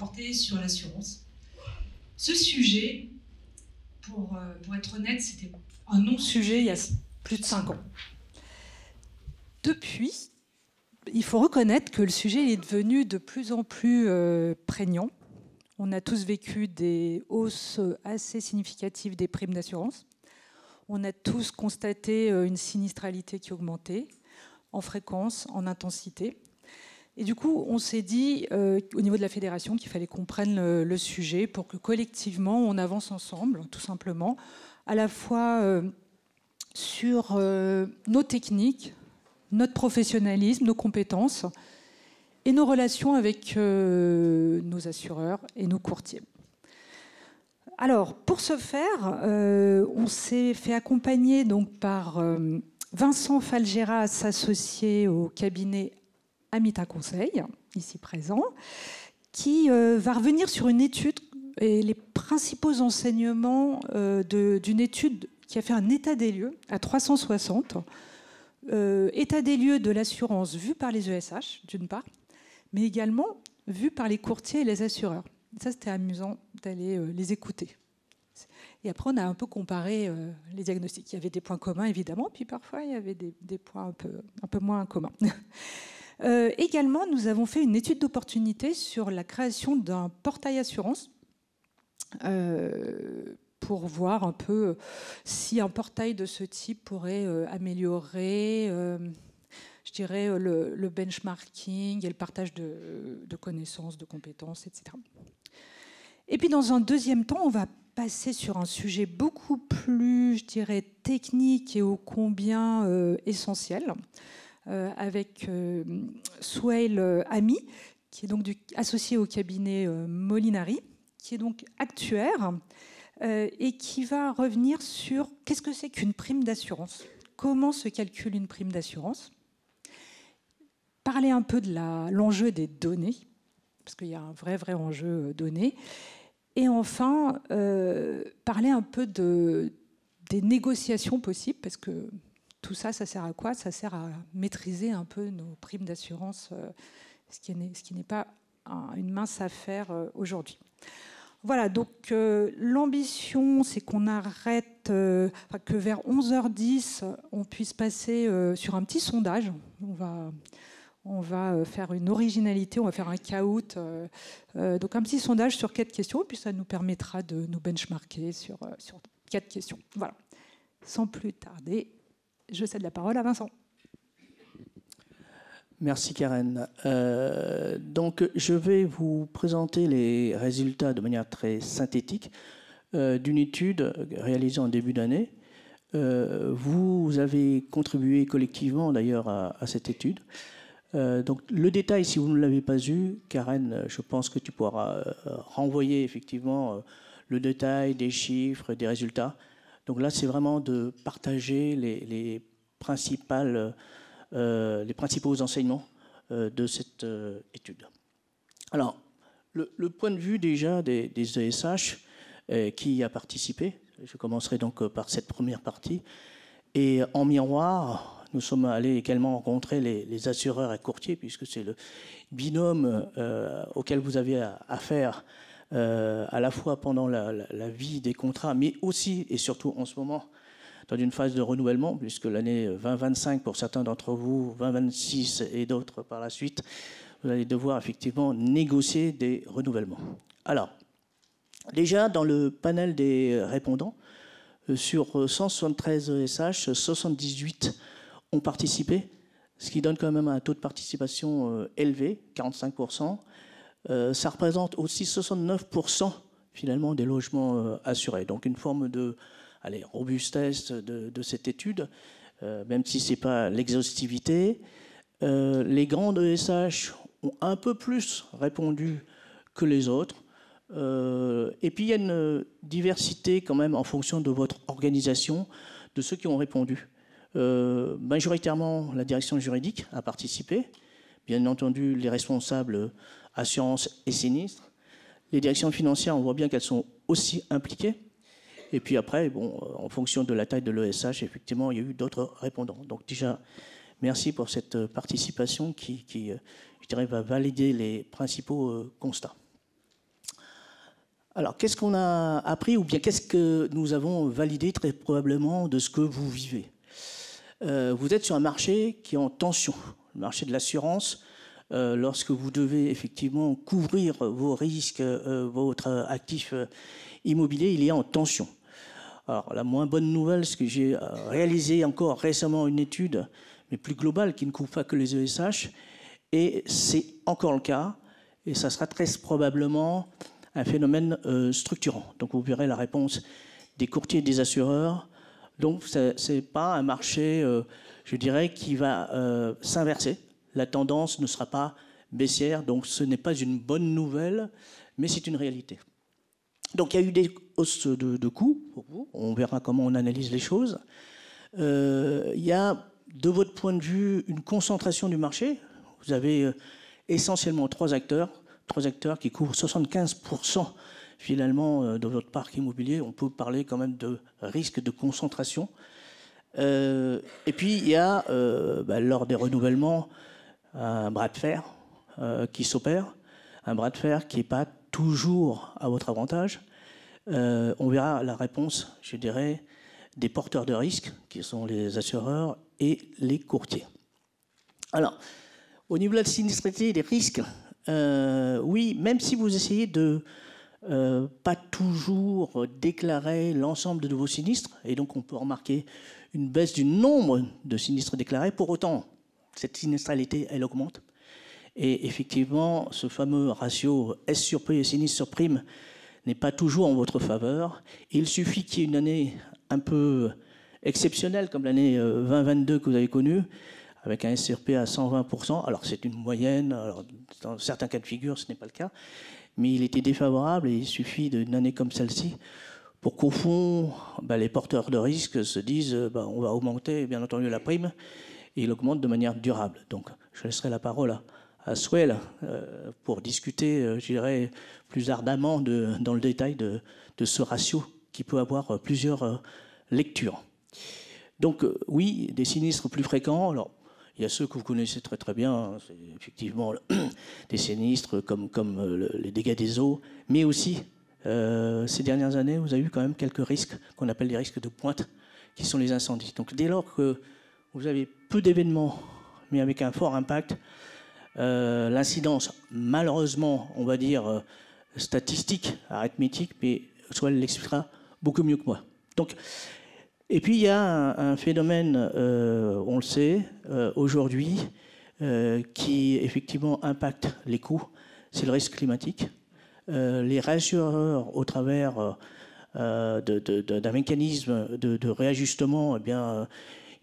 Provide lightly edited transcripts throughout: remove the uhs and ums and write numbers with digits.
porter sur l'assurance. Ce sujet, pour être honnête, c'était un non-sujet il y a plus de 5 ans. Depuis, il faut reconnaître que le sujet est devenu de plus en plus prégnant. On a tous vécu des hausses assez significatives des primes d'assurance. On a tous constaté une sinistralité qui augmentait en fréquence, en intensité. Et du coup, on s'est dit, au niveau de la fédération, qu'il fallait qu'on prenne le sujet pour que collectivement, on avance ensemble, tout simplement, à la fois sur nos techniques, notre professionnalisme, nos compétences et nos relations avec nos assureurs et nos courtiers. Alors, pour ce faire, on s'est fait accompagner donc, par Vincent Falgeras, associé au cabinet Amita Conseil, ici présent, qui va revenir sur une étude et les principaux enseignements d'une étude qui a fait un état des lieux à 360, état des lieux de l'assurance vu par les ESH, d'une part, mais également vu par les courtiers et les assureurs. Ça, c'était amusant d'aller les écouter. Et après, on a un peu comparé les diagnostics. Il y avait des points communs, évidemment, puis parfois, il y avait des points un peu moins communs. Également, nous avons fait une étude d'opportunité sur la création d'un portail assurance pour voir un peu si un portail de ce type pourrait améliorer je dirais, le benchmarking et le partage de connaissances, de compétences, etc. Et puis, dans un deuxième temps, on va passer sur un sujet beaucoup plus, je dirais, technique et ô combien essentiel, avec Souheil Ami, qui est donc associé au cabinet Molinari, qui est donc actuaire et qui va revenir sur qu'est-ce que c'est qu'une prime d'assurance, comment se calcule une prime d'assurance, parler un peu de l'enjeu des données, parce qu'il y a un vrai enjeu données, et enfin parler un peu des négociations possibles, parce que tout ça, ça sert à quoi? Ça sert à maîtriser un peu nos primes d'assurance, ce qui n'est pas une mince affaire aujourd'hui. Voilà, donc l'ambition, c'est qu'on arrête, que vers 11h10, on puisse passer sur un petit sondage. On va faire une originalité, on va faire un caout, donc un petit sondage sur 4 questions, et puis ça nous permettra de nous benchmarker sur 4 questions. Voilà. Sans plus tarder, je cède la parole à Vincent. Merci Karen. Donc je vais vous présenter les résultats de manière très synthétique d'une étude réalisée en début d'année. Vous avez contribué collectivement d'ailleurs à cette étude. Donc le détail, si vous ne l'avez pas eu, Karen, je pense que tu pourras renvoyer effectivement le détail des chiffres, des résultats. Donc là, c'est vraiment de partager les principaux enseignements de cette étude. Alors, le point de vue déjà des ESH qui a participé, je commencerai donc par cette première partie, et en miroir, nous sommes allés également rencontrer les assureurs et courtiers, puisque c'est le binôme auquel vous avez affaire à la fois pendant la vie des contrats, mais aussi et surtout en ce moment, dans une phase de renouvellement, puisque l'année 2025, pour certains d'entre vous, 2026 et d'autres par la suite, vous allez devoir effectivement négocier des renouvellements. Alors, déjà, dans le panel des répondants, sur 173 ESH, 78 ont participé, ce qui donne quand même un taux de participation élevé, 45%. Ça représente aussi 69% finalement des logements assurés. Donc une forme de robustesse de cette étude, même si ce n'est pas l'exhaustivité. Les grandes ESH ont un peu plus répondu que les autres. Et puis il y a une diversité quand même en fonction de votre organisation, de ceux qui ont répondu. Majoritairement, la direction juridique a participé. Bien entendu, les responsables assurance et sinistres. Les directions financières, on voit bien qu'elles sont aussi impliquées. Et puis après, bon, en fonction de la taille de l'ESH, effectivement, il y a eu d'autres répondants. Donc déjà, merci pour cette participation qui je dirais, va valider les principaux constats. Alors, qu'est-ce qu'on a appris ou bien qu'est-ce que nous avons validé très probablement de ce que vous vivez? Vous êtes sur un marché qui est en tension, le marché de l'assurance. Lorsque vous devez effectivement couvrir vos risques, votre actif immobilier, il est en tension. Alors, la moins bonne nouvelle, c'est que j'ai réalisé encore récemment une étude, mais plus globale, qui ne couvre pas que les ESH, et c'est encore le cas, et ça sera très probablement un phénomène structurant. Donc, vous verrez la réponse des courtiers et des assureurs. Donc, ce n'est pas un marché, je dirais, qui va s'inverser. La tendance ne sera pas baissière, donc ce n'est pas une bonne nouvelle, mais c'est une réalité. Donc il y a eu des hausses de coûts, pour vous. On verra comment on analyse les choses. Il y a, de votre point de vue, une concentration du marché. Vous avez essentiellement trois acteurs qui couvrent 75% finalement de votre parc immobilier. On peut parler quand même de risque de concentration. Et puis il y a, lors des renouvellements, un bras de fer qui s'opère, un bras de fer qui n'est pas toujours à votre avantage. On verra la réponse, je dirais, des porteurs de risques, qui sont les assureurs et les courtiers. Alors, au niveau de la sinistralité et des risques, oui, même si vous essayez de pas toujours déclarer l'ensemble de vos sinistres, et donc on peut remarquer une baisse du nombre de sinistres déclarés, pour autant, cette sinistralité, elle augmente. Et effectivement, ce fameux ratio S sur P et sinistre sur prime n'est pas toujours en votre faveur. Et il suffit qu'il y ait une année un peu exceptionnelle, comme l'année 2022 que vous avez connue, avec un S sur P à 120%. Alors c'est une moyenne, alors, dans certains cas de figure, ce n'est pas le cas, mais il était défavorable et il suffit d'une année comme celle-ci pour qu'au fond, les porteurs de risques se disent on va augmenter bien entendu la prime, et il augmente de manière durable. Donc, je laisserai la parole à Swell pour discuter, je dirais, plus ardemment dans le détail de ce ratio qui peut avoir plusieurs lectures. Donc, oui, des sinistres plus fréquents. Alors, il y a ceux que vous connaissez très très bien, c'est effectivement des sinistres comme les dégâts des eaux, mais aussi, ces dernières années, vous avez eu quand même quelques risques qu'on appelle des risques de pointe, qui sont les incendies. Donc, dès lors que vous avez peu d'événements, mais avec un fort impact, l'incidence, malheureusement, on va dire statistique, arithmétique, mais soit elle l'expliquera beaucoup mieux que moi. Donc, et puis il y a un phénomène, on le sait, aujourd'hui, qui effectivement impacte les coûts, c'est le risque climatique. Les rassureurs, au travers d'un mécanisme de réajustement, eh bien,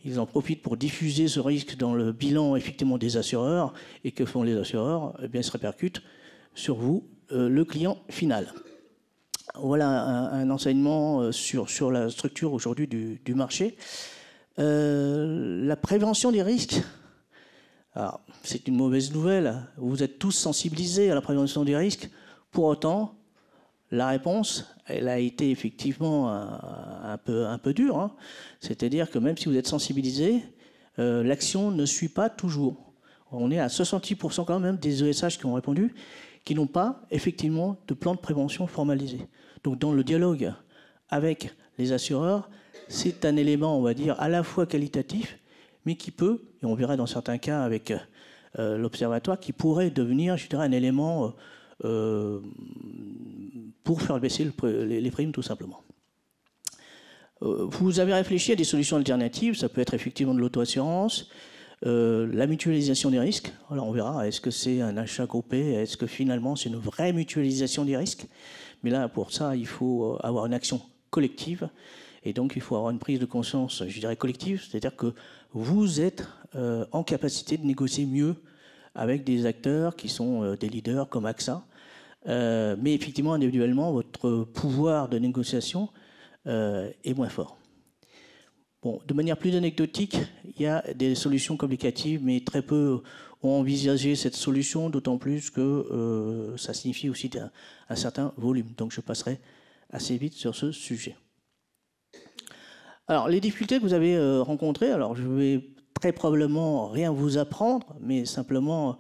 ils en profitent pour diffuser ce risque dans le bilan effectivement des assureurs. Et que font les assureurs? Eh bien, ils se répercutent sur vous, le client final. Voilà un enseignement sur la structure aujourd'hui du marché. La prévention des risques, c'est une mauvaise nouvelle. Vous êtes tous sensibilisés à la prévention des risques. Pour autant, la réponse, elle a été effectivement un peu dure. Hein. C'est-à-dire que même si vous êtes sensibilisé, l'action ne suit pas toujours. On est à 66% quand même des ESH qui ont répondu, qui n'ont pas effectivement de plan de prévention formalisé. Donc dans le dialogue avec les assureurs, c'est un élément, on va dire, à la fois qualitatif, mais qui peut, et on verra dans certains cas avec l'observatoire, qui pourrait devenir, je dirais, un élément pour faire baisser les primes, tout simplement. Vous avez réfléchi à des solutions alternatives, ça peut être effectivement de l'auto-assurance, la mutualisation des risques. Alors on verra, est-ce que c'est un achat groupé, est-ce que finalement c'est une vraie mutualisation des risques? Mais là, pour ça, il faut avoir une action collective, et donc il faut avoir une prise de conscience, je dirais, collective, c'est-à-dire que vous êtes en capacité de négocier mieux avec des acteurs qui sont des leaders comme AXA, mais effectivement, individuellement, votre pouvoir de négociation est moins fort. Bon, de manière plus anecdotique, il y a des solutions communicatives, mais très peu ont envisagé cette solution, d'autant plus que ça signifie aussi un certain volume. Donc je passerai assez vite sur ce sujet. Alors, les difficultés que vous avez rencontrées, alors je vais très probablement rien vous apprendre, mais simplement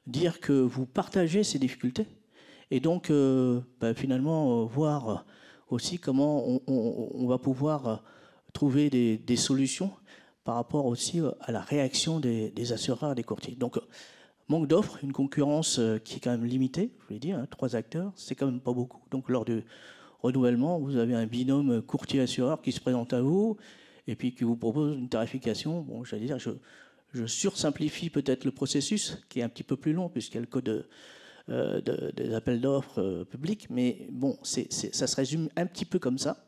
dire que vous partagez ces difficultés et donc finalement voir aussi comment on va pouvoir trouver des solutions par rapport aussi à la réaction des assureurs et des courtiers. Donc, manque d'offres, une concurrence qui est quand même limitée, je vous l'ai dit, 3 acteurs, c'est quand même pas beaucoup. Donc, lors du renouvellement, vous avez un binôme courtier-assureur qui se présente à vous et puis qui vous propose une tarification. Bon, j'allais dire, je sursimplifie peut-être le processus, qui est un petit peu plus long, puisqu'il y a le code des appels d'offres publics, mais bon, ça se résume un petit peu comme ça.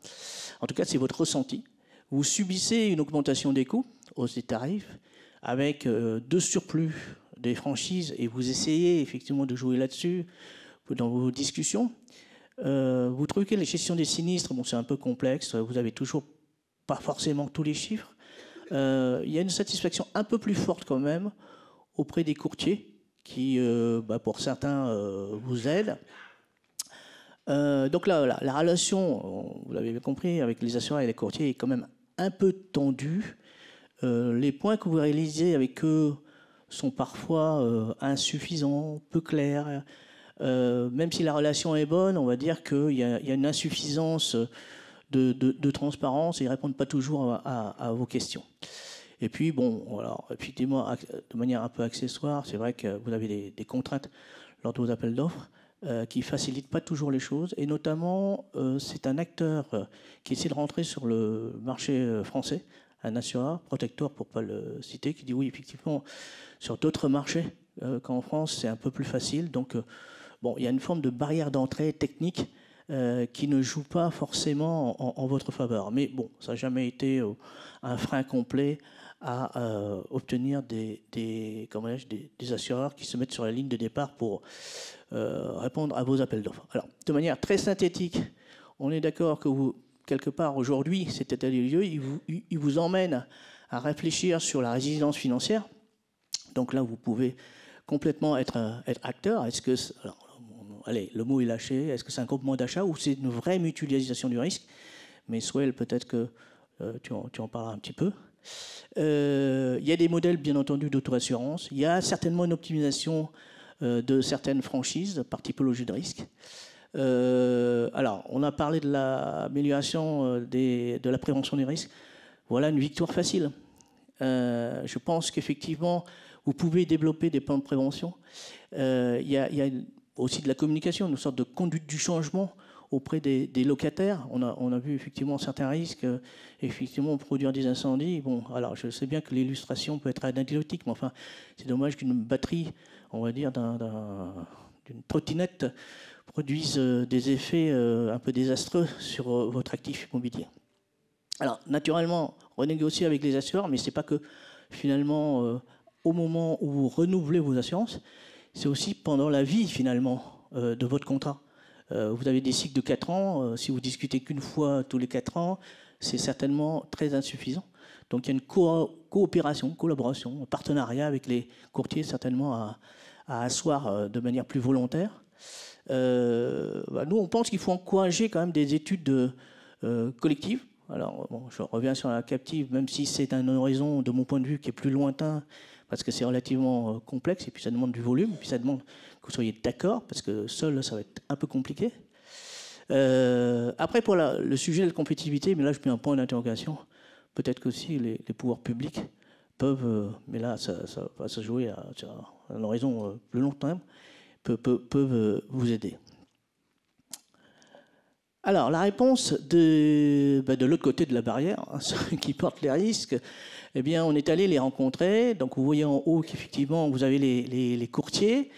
En tout cas, c'est votre ressenti. Vous subissez une augmentation des coûts, hausse des tarifs, avec de surplus des franchises, et vous essayez effectivement de jouer là-dessus dans vos discussions. Vous trouvez que la gestion des sinistres, bon, c'est un peu complexe, vous n'avez toujours pas forcément tous les chiffres. Il y a une satisfaction un peu plus forte quand même auprès des courtiers qui, pour certains, vous aident. Donc là, la relation, vous l'avez bien compris, avec les assureurs et les courtiers est quand même un peu tendue. Les points que vous réalisez avec eux sont parfois insuffisants, peu clairs. Même si la relation est bonne, on va dire qu'il y a une insuffisance de transparence et ils ne répondent pas toujours à vos questions. Et puis, bon, alors, effectivement, de manière un peu accessoire, c'est vrai que vous avez des contraintes lors de vos appels d'offres qui ne facilitent pas toujours les choses. Et notamment, c'est un acteur qui essaie de rentrer sur le marché français, un assureur, Protector pour ne pas le citer, qui dit oui, effectivement, sur d'autres marchés qu'en France, c'est un peu plus facile. Donc, bon, il y a une forme de barrière d'entrée technique qui ne joue pas forcément en votre faveur. Mais bon, ça n'a jamais été un frein complet à obtenir des assureurs qui se mettent sur la ligne de départ pour répondre à vos appels d'offres. Alors, de manière très synthétique, on est d'accord que vous, quelque part aujourd'hui, cet état des lieux, il vous emmène à réfléchir sur la résilience financière. Donc là, vous pouvez complètement être acteur. Est-ce que, alors, allez, le mot est lâché. Est-ce que c'est un groupement d'achat ou c'est une vraie mutualisation du risque? Mais Swell, peut-être que tu en parleras un petit peu. Il y a des modèles, bien entendu, d'auto-assurance. Il y a certainement une optimisation de certaines franchises par typologie de risque. Alors, on a parlé de l'amélioration de la prévention des risques. Voilà une victoire facile. Je pense qu'effectivement, vous pouvez développer des plans de prévention. Il y a aussi de la communication, une sorte de conduite du changement auprès des locataires. On a vu effectivement certains risques, effectivement produire des incendies. Bon, alors je sais bien que l'illustration peut être anecdotique, mais enfin, c'est dommage qu'une batterie, on va dire, d'une trottinette produise des effets un peu désastreux sur votre actif immobilier. Alors, naturellement, renégocier avec les assureurs, mais c'est pas que finalement, au moment où vous renouvelez vos assurances, c'est aussi pendant la vie finalement de votre contrat. Vous avez des cycles de 4 ans. Si vous discutez qu'une fois tous les 4 ans, c'est certainement très insuffisant. Donc il y a une coopération, collaboration, un partenariat avec les courtiers certainement à asseoir de manière plus volontaire. Nous, on pense qu'il faut encourager quand même des études collectives. Alors, bon, je reviens sur la captive, même si c'est un horizon, de mon point de vue, qui est plus lointain, parce que c'est relativement complexe, et puis ça demande du volume, et puis ça demande que vous soyez d'accord, parce que seul, ça va être un peu compliqué. Après, pour le sujet de la compétitivité, mais là, je mets un point d'interrogation. Peut-être qu'aussi les pouvoirs publics peuvent, mais là, ça va se jouer à un horizon plus long terme, peuvent vous aider. Alors, la réponse de l'autre côté de la barrière, ceux qui portent les risques, eh bien, on est allé les rencontrer. Donc, vous voyez en haut qu'effectivement, vous avez les courtiers.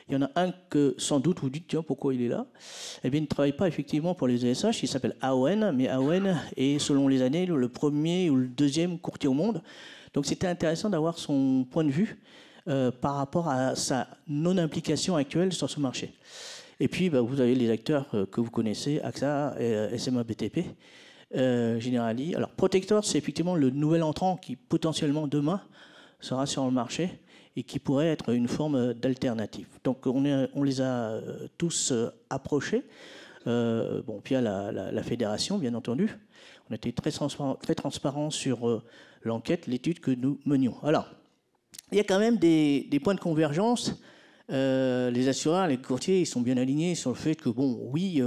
Il y en a un que, sans doute, vous dites, tiens, pourquoi il est là? Eh bien, il ne travaille pas effectivement pour les ESH, il s'appelle Aon, mais Aon est, selon les années, le premier ou le deuxième courtier au monde. Donc, c'était intéressant d'avoir son point de vue par rapport à sa non-implication actuelle sur ce marché. Et puis, vous avez les acteurs que vous connaissez, AXA, SMA BTP, Generali. Alors, Protector, c'est effectivement le nouvel entrant qui, potentiellement, demain, sera sur le marché et qui pourrait être une forme d'alternative. Donc, on les a tous approchés. Puis, il y a la fédération, bien entendu. On était très transparent sur l'enquête, l'étude que nous menions. Alors, il y a quand même des points de convergence les assureurs, les courtiers, ils sont bien alignés sur le fait que, bon, oui,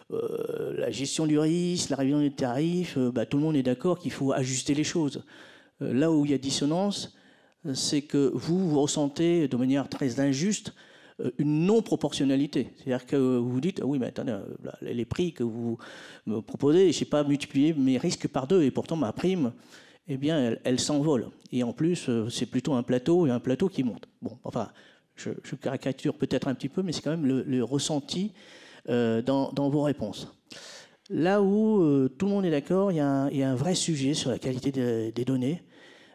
la gestion du risque, la révision des tarifs, tout le monde est d'accord qu'il faut ajuster les choses. Là où il y a dissonance, c'est que vous ressentez de manière très injuste une non-proportionnalité. C'est-à-dire que vous vous dites, ah oui, mais attendez, les prix que vous me proposez, je ne sais pas multiplier mes risques par 2, et pourtant ma prime, eh bien, elle s'envole. Et en plus, c'est plutôt un plateau, et un plateau qui monte. Bon, enfin, je caricature peut-être un petit peu, mais c'est quand même le ressenti dans vos réponses. Là où tout le monde est d'accord, il y a un vrai sujet sur la qualité des données.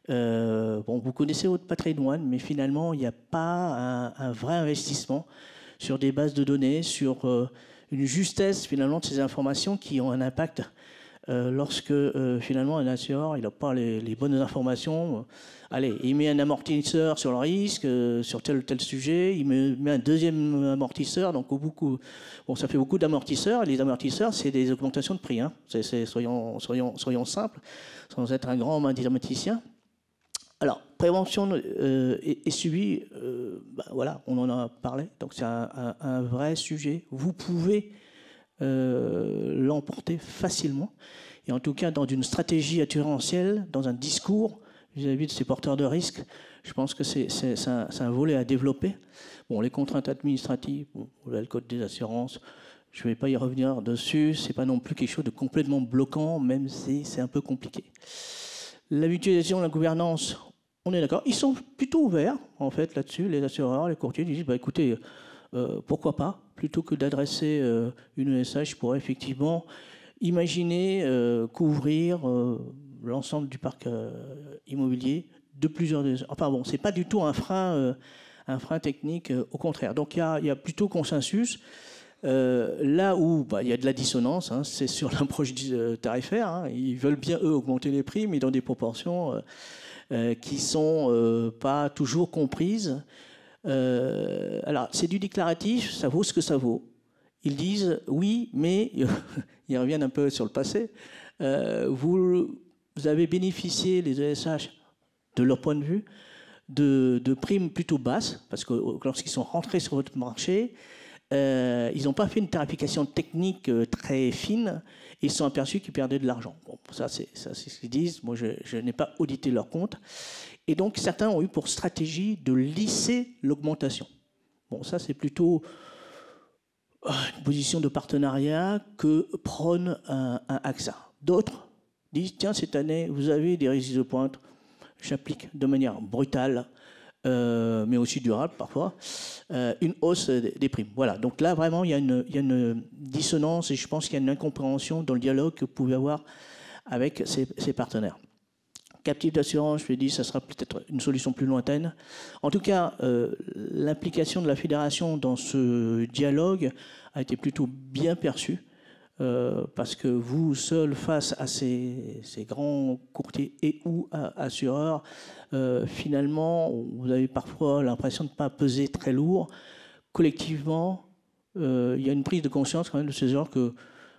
Bon, vous connaissez votre patrimoine, mais finalement, il n'y a pas un vrai investissement sur des bases de données, sur une justesse finalement de ces informations qui ont un impact lorsque finalement un assureur il n'a pas les bonnes informations. Allez, il met un amortisseur sur le risque, sur tel ou tel sujet, il met un deuxième amortisseur, donc bon, ça fait beaucoup d'amortisseurs, et les amortisseurs, c'est des augmentations de prix. Hein. Soyons simples, sans être un grand mathématicien. Alors, prévention et suivi, voilà, on en a parlé, donc c'est un vrai sujet. Vous pouvez l'emporter facilement, et en tout cas dans une stratégie assurantielle, dans un discours vis-à-vis de ces porteurs de risques, je pense que c'est un volet à développer. Bon, les contraintes administratives, bon, le code des assurances, je ne vais pas y revenir dessus, c'est pas non plus quelque chose de complètement bloquant, même si c'est un peu compliqué. La mutualisation, la gouvernance, on est d'accord. Ils sont plutôt ouverts, en fait, là-dessus. Les assureurs, les courtiers, ils disent, écoutez, pourquoi pas, plutôt que d'adresser une ESH, je pourrais effectivement imaginer couvrir l'ensemble du parc immobilier de plusieurs... Enfin bon, c'est pas du tout un frein technique, au contraire. Donc il y a plutôt consensus. Là où il y a de la dissonance, hein, c'est sur l'approche tarifaire. Hein. Ils veulent bien, eux, augmenter les prix, mais dans des proportions qui ne sont pas toujours comprises. Alors, c'est du déclaratif, ça vaut ce que ça vaut. Ils disent oui, mais ils reviennent un peu sur le passé. Vous avez bénéficié, les ESH, de leur point de vue, de primes plutôt basses, parce que lorsqu'ils sont rentrés sur votre marché, ils n'ont pas fait une tarification technique très fine, et ils se sont aperçus qu'ils perdaient de l'argent. Bon, ça c'est ce qu'ils disent. Moi, je n'ai pas audité leurs comptes. Et donc, certains ont eu pour stratégie de lisser l'augmentation. Bon, ça, c'est plutôt une position de partenariat que prône un AXA. D'autres disent, tiens, cette année, vous avez des risques de pointe, j'applique de manière brutale, mais aussi durable parfois, une hausse des primes. Voilà, donc là, vraiment, il y a une dissonance, et je pense qu'il y a une incompréhension dans le dialogue que vous pouvez avoir avec ces partenaires. Captif d'assurance, je l'ai dit, ça sera peut-être une solution plus lointaine. En tout cas, l'implication de la fédération dans ce dialogue a été plutôt bien perçue, parce que vous, seul, face à ces grands courtiers et ou assureurs, finalement, vous avez parfois l'impression de ne pas peser très lourd. Collectivement, il y a une prise de conscience quand même de ces genres que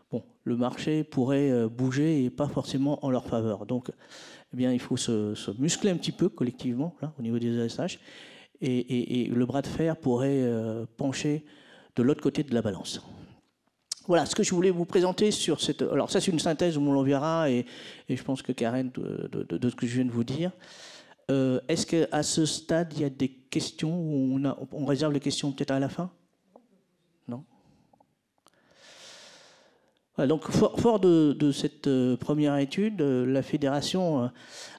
bon, le marché pourrait bouger et pas forcément en leur faveur. Donc, eh bien, il faut se muscler un petit peu collectivement là, au niveau des ASH, et le bras de fer pourrait pencher de l'autre côté de la balance. Voilà ce que je voulais vous présenter sur cette... Alors ça, c'est une synthèse, on l'enverra, et je pense que Karen, de ce que je viens de vous dire. Est-ce qu'à ce stade, il y a des questions où on réserve les questions peut-être à la fin? Non? Voilà, donc, fort de cette première étude, la Fédération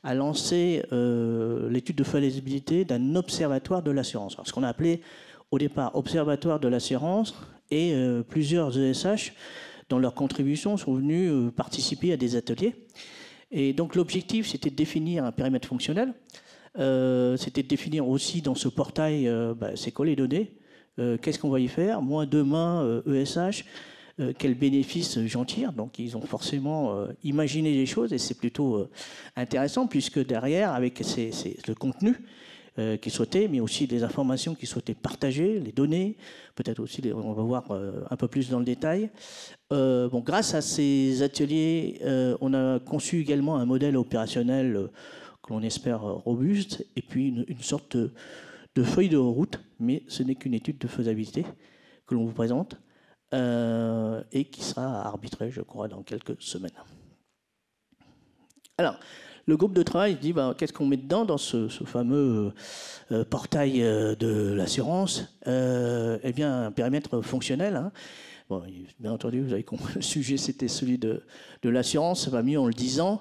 a lancé l'étude de faisabilité d'un observatoire de l'assurance. Ce qu'on a appelé au départ observatoire de l'assurance, et plusieurs ESH, dans leur contribution, sont venus participer à des ateliers. Et donc l'objectif, c'était de définir un périmètre fonctionnel, c'était de définir aussi dans ce portail, c'est quoi les données, qu'est-ce qu'on va y faire, moi demain, ESH, quels bénéfices j'en tire. Donc ils ont forcément imaginé les choses, et c'est plutôt intéressant, puisque derrière, avec le contenu qui souhaitaient, mais aussi les informations qui souhaitaient partager, les données, peut-être aussi, on va voir un peu plus dans le détail. Bon, grâce à ces ateliers, on a conçu également un modèle opérationnel que l'on espère robuste, et puis une sorte de feuille de route, mais ce n'est qu'une étude de faisabilité que l'on vous présente et qui sera arbitrée, je crois, dans quelques semaines. Alors, le groupe de travail dit qu'est-ce qu'on met dedans dans ce fameux portail de l'assurance. Eh bien, un périmètre fonctionnel. Hein. Bon, bien entendu, vous avez compris, le sujet c'était celui de l'assurance, ça va mieux en le disant.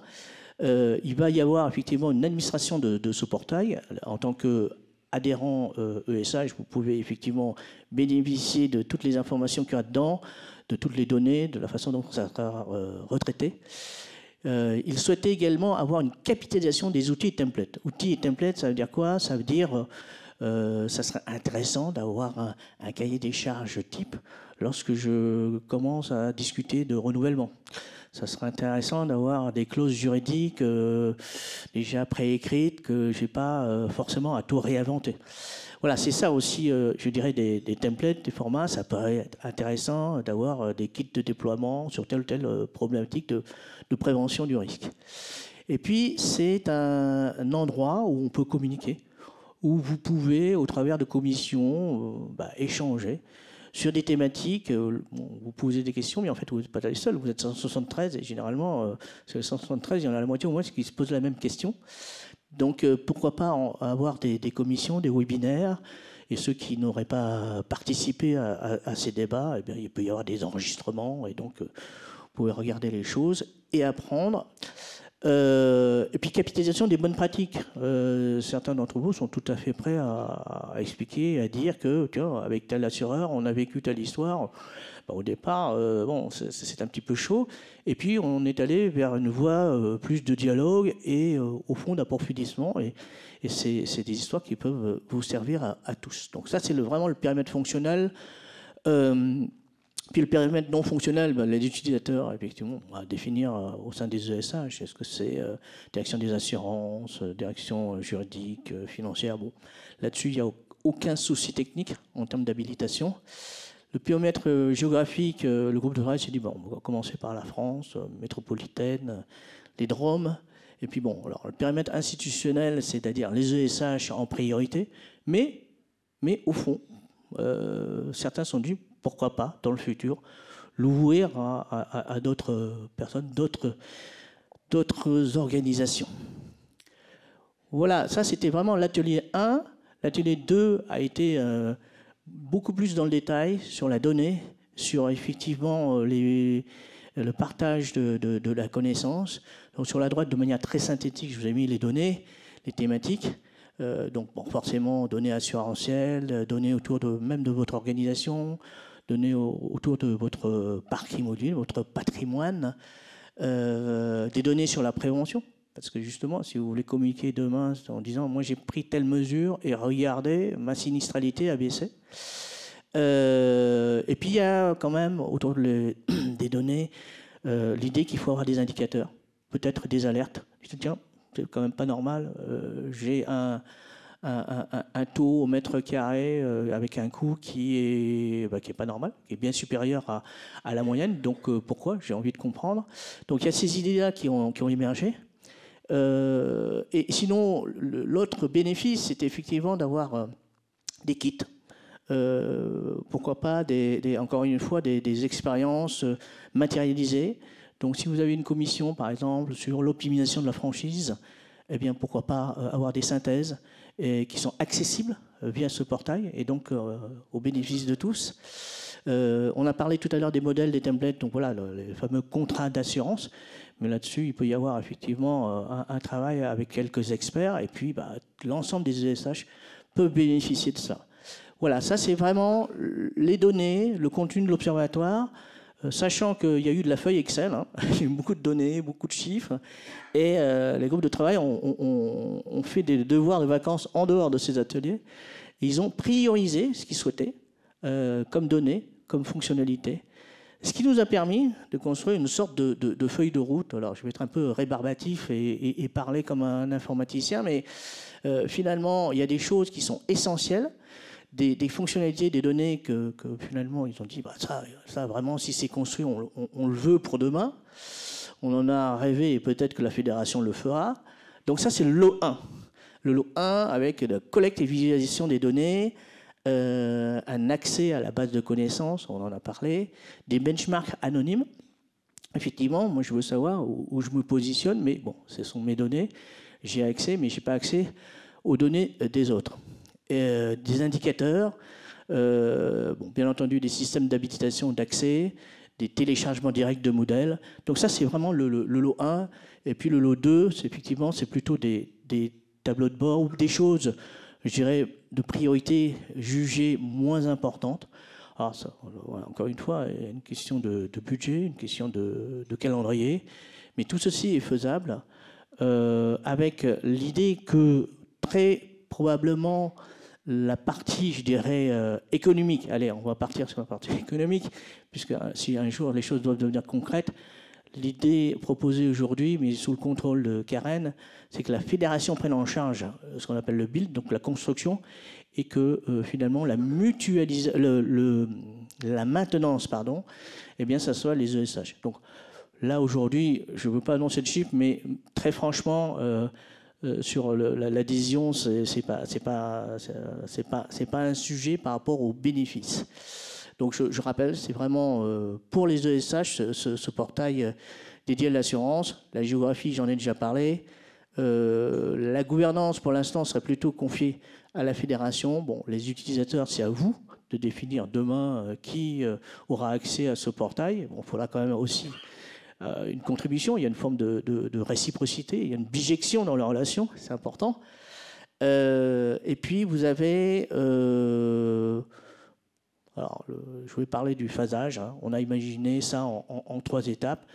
Il va y avoir effectivement une administration de ce portail. En tant qu'adhérent ESH, vous pouvez effectivement bénéficier de toutes les informations qu'il y a dedans, de toutes les données, de la façon dont ça sera retraité. Il souhaitait également avoir une capitalisation des outils et templates. Outils et templates, ça veut dire quoi? Ça veut dire ça serait intéressant d'avoir un cahier des charges type lorsque je commence à discuter de renouvellement. Ça serait intéressant d'avoir des clauses juridiques déjà préécrites que je n'ai pas forcément à tout réinventer. Voilà, c'est ça aussi, je dirais, des templates, des formats. Ça paraît être intéressant d'avoir des kits de déploiement sur telle ou telle problématique de prévention du risque. Et puis, c'est un endroit où on peut communiquer, où vous pouvez, au travers de commissions, échanger sur des thématiques. Vous posez des questions, mais en fait, vous n'êtes pas les seuls. Vous êtes 173 et généralement, sur les 173, il y en a la moitié au moins qui se posent la même question. Donc, pourquoi pas avoir des commissions, des webinaires, et ceux qui n'auraient pas participé à ces débats, eh bien, il peut y avoir des enregistrements, et donc vous pouvez regarder les choses et apprendre. Et puis, capitalisation des bonnes pratiques. Certains d'entre vous sont tout à fait prêts à expliquer, à dire que, tiens, avec tel assureur, on a vécu telle histoire. Au départ, c'est un petit peu chaud. Et puis, on est allé vers une voie plus de dialogue et, au fond, d'approfondissement. Et c'est des histoires qui peuvent vous servir à tous. Donc ça, c'est vraiment le périmètre fonctionnel. Puis le périmètre non fonctionnel, les utilisateurs, effectivement, on va définir au sein des ESH. Est-ce que c'est direction des assurances, direction juridique, financière? Bon, là-dessus, il n'y a aucun souci technique en termes d'habilitation. Le périmètre géographique, le groupe de travail s'est dit, on va commencer par la France, métropolitaine, les DROM. Et puis alors, le périmètre institutionnel, c'est-à-dire les ESH en priorité. Mais au fond, certains se sont dit, pourquoi pas, dans le futur, l'ouvrir à d'autres personnes, d'autres organisations. Voilà, ça c'était vraiment l'atelier 1. L'atelier 2 a été beaucoup plus dans le détail sur la donnée, sur effectivement le partage de la connaissance. Donc sur la droite, de manière très synthétique, je vous ai mis les données, les thématiques. Donc forcément, données assurantielles, données autour même de votre organisation, données autour de votre parc immobilier, votre patrimoine, des données sur la prévention. Parce que justement, si vous voulez communiquer demain en disant « moi j'ai pris telle mesure et regardez, ma sinistralité a baissé ». Et puis il y a quand même autour des données l'idée qu'il faut avoir des indicateurs, peut-être des alertes. Je dis, tiens, c'est quand même pas normal, j'ai un taux au mètre carré avec un coût qui est pas normal, qui est bien supérieur à la moyenne. Donc pourquoi? J'ai envie de comprendre. Donc il y a ces idées-là qui ont émergé. Et sinon, l'autre bénéfice, c'est effectivement d'avoir des kits. Pourquoi pas, encore une fois, des expériences matérialisées. Donc si vous avez une commission, par exemple, sur l'optimisation de la franchise, eh bien pourquoi pas avoir des synthèses qui sont accessibles via ce portail et donc au bénéfice de tous. On a parlé tout à l'heure des modèles, des templates, donc voilà, les fameux contrats d'assurance. Mais là-dessus, il peut y avoir effectivement un travail avec quelques experts et puis l'ensemble des ESH peut bénéficier de ça. Voilà, ça c'est vraiment les données, le contenu de l'observatoire, sachant qu'il y a eu de la feuille Excel, hein, il y a eu beaucoup de données, beaucoup de chiffres, et les groupes de travail ont fait des devoirs de vacances en dehors de ces ateliers. Et ils ont priorisé ce qu'ils souhaitaient comme données, comme fonctionnalité. Ce qui nous a permis de construire une sorte de feuille de route. Alors, je vais être un peu rébarbatif et parler comme un informaticien, mais finalement, il y a des choses qui sont essentielles, des fonctionnalités, des données que finalement, ils ont dit, ça vraiment, si c'est construit, on le veut pour demain. On en a rêvé et peut-être que la fédération le fera. Donc ça, c'est le lot 1. Le lot 1 avec la collecte et visualisation des données, un accès à la base de connaissances, on en a parlé, des benchmarks anonymes. Effectivement, moi je veux savoir où je me positionne, mais bon, ce sont mes données, j'ai accès, mais je n'ai pas accès aux données des autres. Des indicateurs, bon, bien entendu des systèmes d'habilitation d'accès, des téléchargements directs de modèles. Donc ça, c'est vraiment le lot 1. Et puis le lot 2, effectivement, c'est plutôt des tableaux de bord ou des choses, je dirais, de priorité jugées moins importantes. Alors ça, encore une fois, il y a une question de budget, une question de calendrier. Mais tout ceci est faisable avec l'idée que très probablement la partie, je dirais, économique, allez, on va partir sur la partie économique, puisque si un jour les choses doivent devenir concrètes, l'idée proposée aujourd'hui, mais sous le contrôle de Karen, c'est que la fédération prenne en charge ce qu'on appelle le build, donc la construction, et que finalement la maintenance, pardon, eh bien, ça soit les ESH. Donc là, aujourd'hui, je ne veux pas annoncer de chiffres, mais très franchement, sur l'adhésion, c'est pas un sujet par rapport aux bénéfices. Donc je rappelle, c'est vraiment pour les ESH ce portail dédié à l'assurance. La géographie, j'en ai déjà parlé. La gouvernance, pour l'instant, serait plutôt confiée à la fédération. Bon, les utilisateurs, c'est à vous de définir demain qui aura accès à ce portail. Bon, il faudra quand même aussi une contribution, il y a une forme de réciprocité, il y a une bijection dans la relation, c'est important. Et puis vous avez, alors je vais parler du phasage, hein. On a imaginé ça en 3 étapes,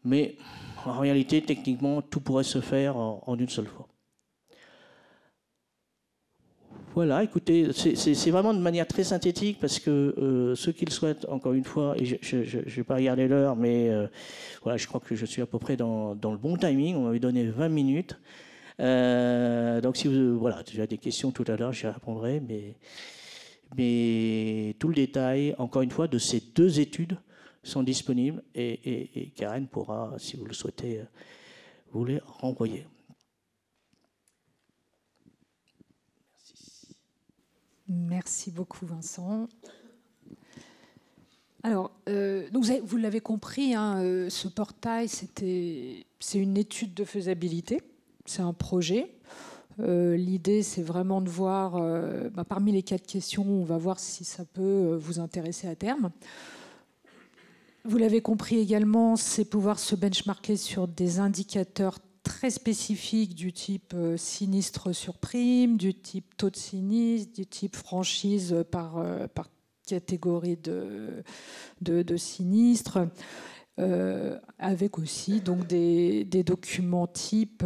mais en réalité, techniquement, tout pourrait se faire en une seule fois. Voilà, écoutez, c'est vraiment de manière très synthétique parce que ceux qui le souhaitent, encore une fois, et je ne vais pas regarder l'heure, mais voilà, je crois que je suis à peu près dans le bon timing. On m'avait donné 20 minutes. Donc, si vous voilà, tu as des questions tout à l'heure, j'y répondrai. Mais tout le détail, encore une fois, de ces 2 études sont disponibles et Karen pourra, si vous le souhaitez, vous les renvoyer. Merci beaucoup, Vincent. Alors, donc vous l'avez compris, hein, ce portail, c'est une étude de faisabilité, c'est un projet. L'idée, c'est vraiment de voir, parmi les 4 questions, on va voir si ça peut vous intéresser à terme. Vous l'avez compris également, c'est pouvoir se benchmarker sur des indicateurs très spécifiques du type sinistre sur prime, du type taux de sinistre, du type franchise par catégorie de sinistre, avec aussi donc des documents type.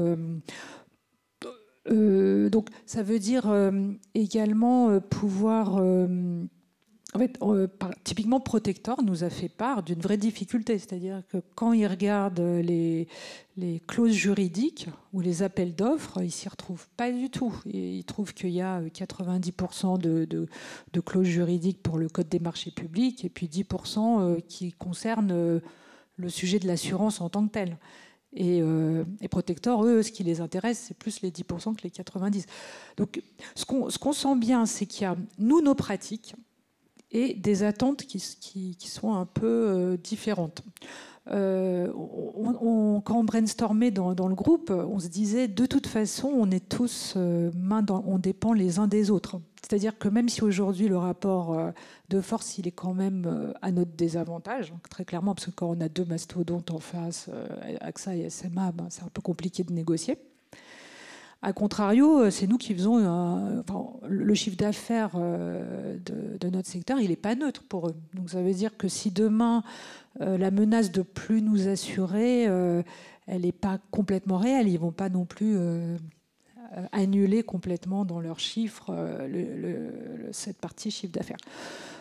Donc ça veut dire également pouvoir... En fait, typiquement, Protector nous a fait part d'une vraie difficulté. C'est-à-dire que quand il regarde les clauses juridiques ou les appels d'offres, il ne s'y retrouve pas du tout. Et il trouve qu'il y a 90% de clauses juridiques pour le Code des marchés publics et puis 10% qui concernent le sujet de l'assurance en tant que tel. Et Protector, eux, ce qui les intéresse, c'est plus les 10% que les 90%. Donc, ce qu'on sent bien, c'est qu'il y a, nous, nos pratiques, et des attentes qui sont un peu différentes. Quand on brainstormait dans le groupe, on se disait, de toute façon, on est tous on dépend les uns des autres. C'est-à-dire que même si aujourd'hui le rapport de force, il est quand même à notre désavantage, donc très clairement, parce que quand on a 2 mastodontes en face, AXA et SMA, c'est un peu compliqué de négocier. A contrario, c'est nous qui faisons le chiffre d'affaires de notre secteur, il n'est pas neutre pour eux. Donc ça veut dire que si demain, la menace de plus nous assurer, elle n'est pas complètement réelle, ils ne vont pas non plus annuler complètement dans leurs chiffres cette partie chiffre d'affaires.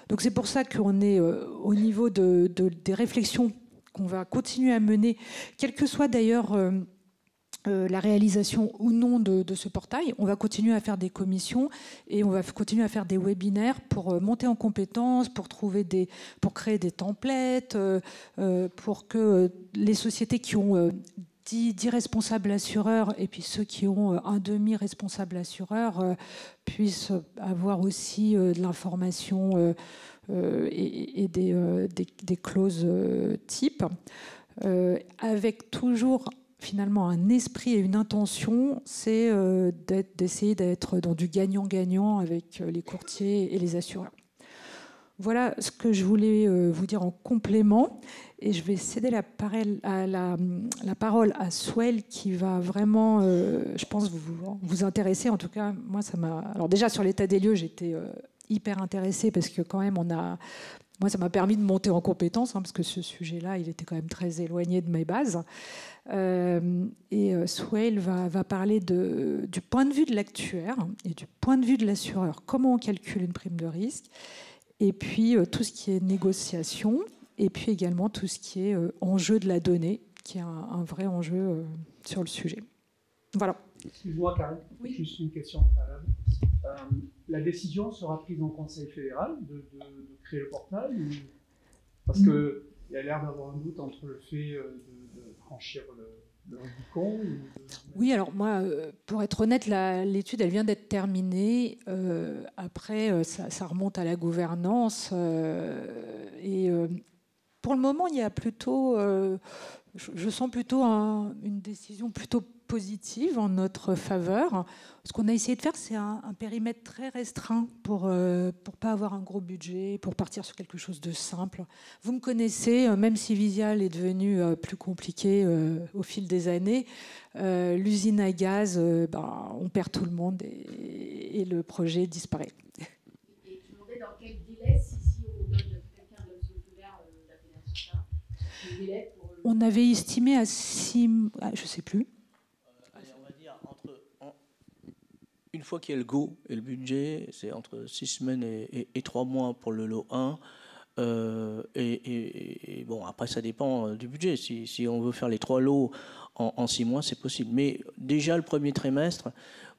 Donc c'est pour ça qu'on est au niveau des réflexions qu'on va continuer à mener, quel que soit d'ailleurs... la réalisation ou non de ce portail. On va continuer à faire des commissions et on va continuer à faire des webinaires pour monter en compétences, pour créer des templates, pour que les sociétés qui ont 10 responsables assureurs et puis ceux qui ont un demi-responsable assureur puissent avoir aussi de l'information et des clauses type, avec toujours finalement un esprit et une intention, c'est d'essayer d'être dans du gagnant-gagnant avec les courtiers et les assureurs. Voilà ce que je voulais vous dire en complément. Et je vais céder la parole à Souheil qui va vraiment, je pense, vous intéresser. En tout cas, moi, ça m'a... Alors déjà, sur l'état des lieux, j'étais hyper intéressée parce que quand même, moi, ça m'a permis de monter en compétence, parce que ce sujet-là, il était quand même très éloigné de mes bases. Et Souheil va parler du point de vue de l'actuaire et du point de vue de l'assureur. Comment on calcule une prime de risque? Et puis tout ce qui est négociation, et puis également tout ce qui est enjeu de la donnée, qui est un vrai enjeu sur le sujet. Voilà. Excuse-moi, Karine, oui. Juste une question. La décision sera prise en Conseil fédéral de créer le portail parce qu'il y a l'air d'avoir un doute entre le fait de franchir le Rubicon Oui, alors moi, pour être honnête, l'étude, elle vient d'être terminée. Après, ça remonte à la gouvernance. Et pour le moment, il y a plutôt... je sens plutôt une décision plutôt positive en notre faveur. Ce qu'on a essayé de faire, c'est un périmètre très restreint pour pas avoir un gros budget, pour partir sur quelque chose de simple. Vous me connaissez, même si Visial est devenu plus compliqué au fil des années, l'usine à gaz, on perd tout le monde et le projet disparaît. Et je me demandais dans quel délai, si on donne quelqu'un de ce vert de la fédération, quel délai pour... On avait estimé à 6... je ne sais plus. On va dire, une fois qu'il y a le go et le budget, c'est entre 6 semaines et 3 mois pour le lot 1. Et bon, après, ça dépend du budget. Si on veut faire les 3 lots en 6 mois, c'est possible. Mais déjà, le premier trimestre,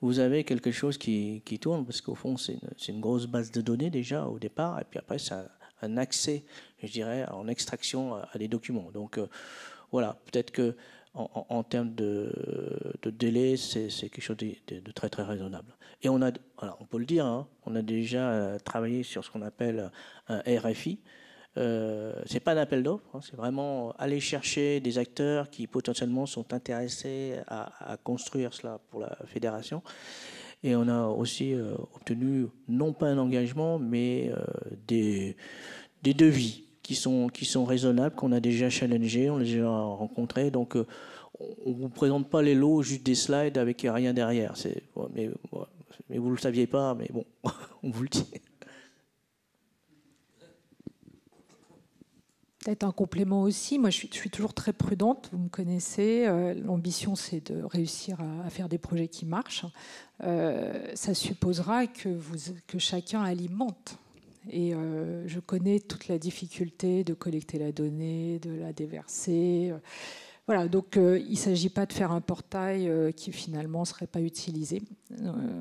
vous avez quelque chose qui tourne, parce qu'au fond, c'est une grosse base de données déjà au départ. Et puis après, ça un accès, je dirais, en extraction à des documents. Donc voilà, peut-être que en termes de délai, c'est quelque chose de très très raisonnable. Et on peut le dire, on a déjà travaillé sur ce qu'on appelle un RFI. C'est pas un appel d'offres, c'est vraiment aller chercher des acteurs qui potentiellement sont intéressés à construire cela pour la fédération. Et on a aussi obtenu, non pas un engagement, mais des devis qui sont raisonnables, qu'on a déjà challengés, on les a déjà rencontrés. Donc, on ne vous présente pas les lots, juste des slides avec rien derrière. Mais vous ne le saviez pas, mais bon, on vous le dit. Peut-être un complément aussi. Moi, je suis toujours très prudente. Vous me connaissez. L'ambition, c'est de réussir à faire des projets qui marchent. Ça supposera que chacun alimente. Et je connais toute la difficulté de collecter la donnée, de la déverser. Voilà. Donc, il ne s'agit pas de faire un portail qui finalement ne serait pas utilisé.